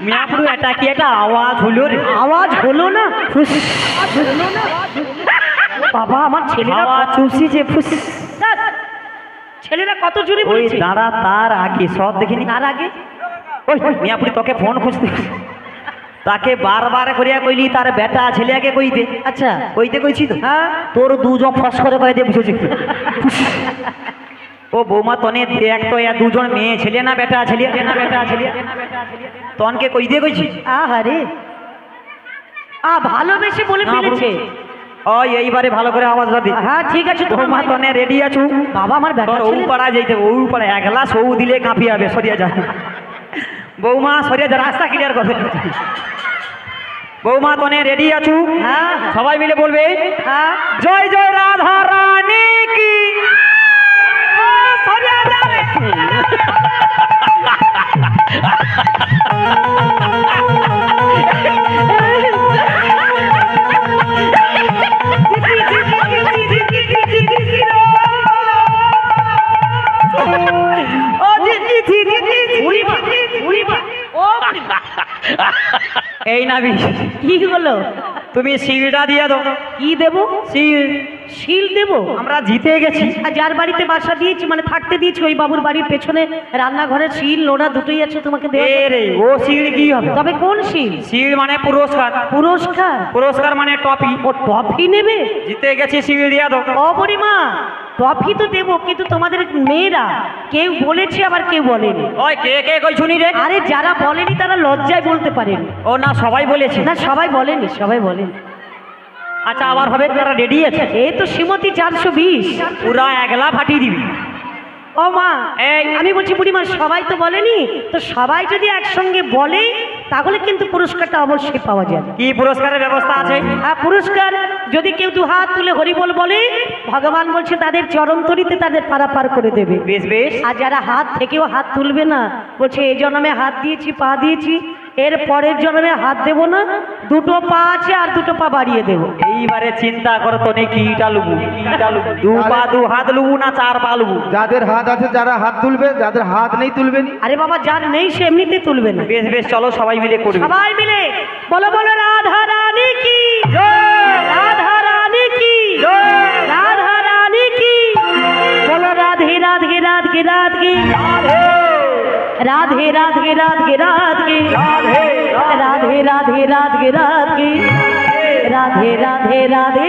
মিয়াপুরু এটা কি একটা আওয়াজ হলো রে আওয়াজ হলো না? হলো না? বাবা আমার ছেলেরা আওয়াজ চুষি যে ফুস ধ্যাৎ, ছেলেরা কত জোরে ওই বলেছে। দাঁড়া তার আগে সব দেখিনি তার আগে ওই মিয়াপুরি তোকে ফোন খুঁজতে তাকে বারবার করিয়া কইলি তার বেটা ছেলেকে কইতে আচ্ছা কইতে কইছি তো হ্যাঁ তোর দুজন ফস করে কয়ে দিয়ে বুঝেছি ও বৌমা তনে দেখ তো এ দুজন মেয়ে ছেলে না বেটা ছেলে না বেটা ছেলে তনকে কই দিয়ে কইছি আহারে ভালোবেসে বলে না, ফেলেছে। ওই এইবারে ভালো করে আওয়াজটা দি হ্যাঁ ঠিক আছে তোমার বৌমা তনে রেডি আছু বাবা আমার বেটা তোর ও ছেলে। পাড়া যাইতে ও পাড়া একলা সৌ দিলে কাঁপিয়াবে সরিয়া যা বৌমা সরিয়া যা রাস্তা ক্লিয়ার করবে বৌমা তনে রেডি আছু হ্যাঁ সবাই মিলে বলবে হ্যাঁ জয় জয় রাধা রানী কি ও, সরিয়া যা রে। ও জি জি জি জি জি জি। বুড়িমা, বুড়িমা, ও বুড়িমা। এই নাবি কি হলো? তুমি শিলটা দিয়ে দাও কি দেব? শিল শিল দেব? আমরা জিতে গেছি আর যার বাড়িতে বাসা দিয়েছি মানে থাকতে দিয়েছি ওই বাবুর বাড়ির পেছনে রান্নাঘরে শিল নোড়া দুটোই আছে, তোমাকে দেব। এ রে ও শিল কি হবে তবে কোন শিল? শিল মানে পুরস্কার পুরস্কার? পুরস্কার মানে টপি ও টফি নেবে? জিতে গেছি শিল দিয়ে দাও ও বুড়িমা টফি তো দেবো, কিন্তু তোমাদের মেয়েরা কেউ বলেছে আবার কেউ বলেনি। ওই কে কে কই শুনি রে আরে যারা বলেনি তারা লজ্জায় বলতে পারেনি। ও না সবাই বলেছে না সবাই বলেনি, সবাই বলেনি। আচ্ছা আবার হবে তারা রেডি আছে এই তো শ্রীমতী 420। পুরা একলা ফাটিয়ে দিবি ও মা এই আমি বলছি বুড়িমা সবাই তো বলেনি, তো সবাই যদি একসঙ্গে বলে তাহলে কিন্তু পুরস্কারটা অবশ্যই পাওয়া যাবে। কি পুরস্কারের ব্যবস্থা আছে আর পুরস্কার যদি কেউ দু হাত তুলে হরিবল বলে ভগবান বলছে তাদের চরণ তরিতে তাদের পারাপার করে দেবে। বেশ বেশ আর যারা হাত থেকেও হাত তুলবে না, বলছে এই জন্মে হাত দিয়েছি পা দিয়েছি, এর পরের জন্মে হাত দেব না, দুটো পা আছে আর দুটো পা বাড়িয়ে দেবো। এইবারে চিন্তা করো তো নেই কিটা লুবু দু পা দু হাত লুবু না চার পা লুবু যাদের হাত আছে যারা হাত তুলবে, যাদের হাত নেই তুলবে নি। আরে বাবা যার নেই সে এমনিতে তুলবে না। বেশ বেশ চলো সবাই মিলে করবে সবাই মিলে বলো বলো রাধা রানী কি রাধা রানী কি রাধা রানী কি বলো রাধে রাধে রাধে রাধে রাধে রাধে রাধে রাধে রাধে রাধে রাধে রাধে রাধে রাধে রাধে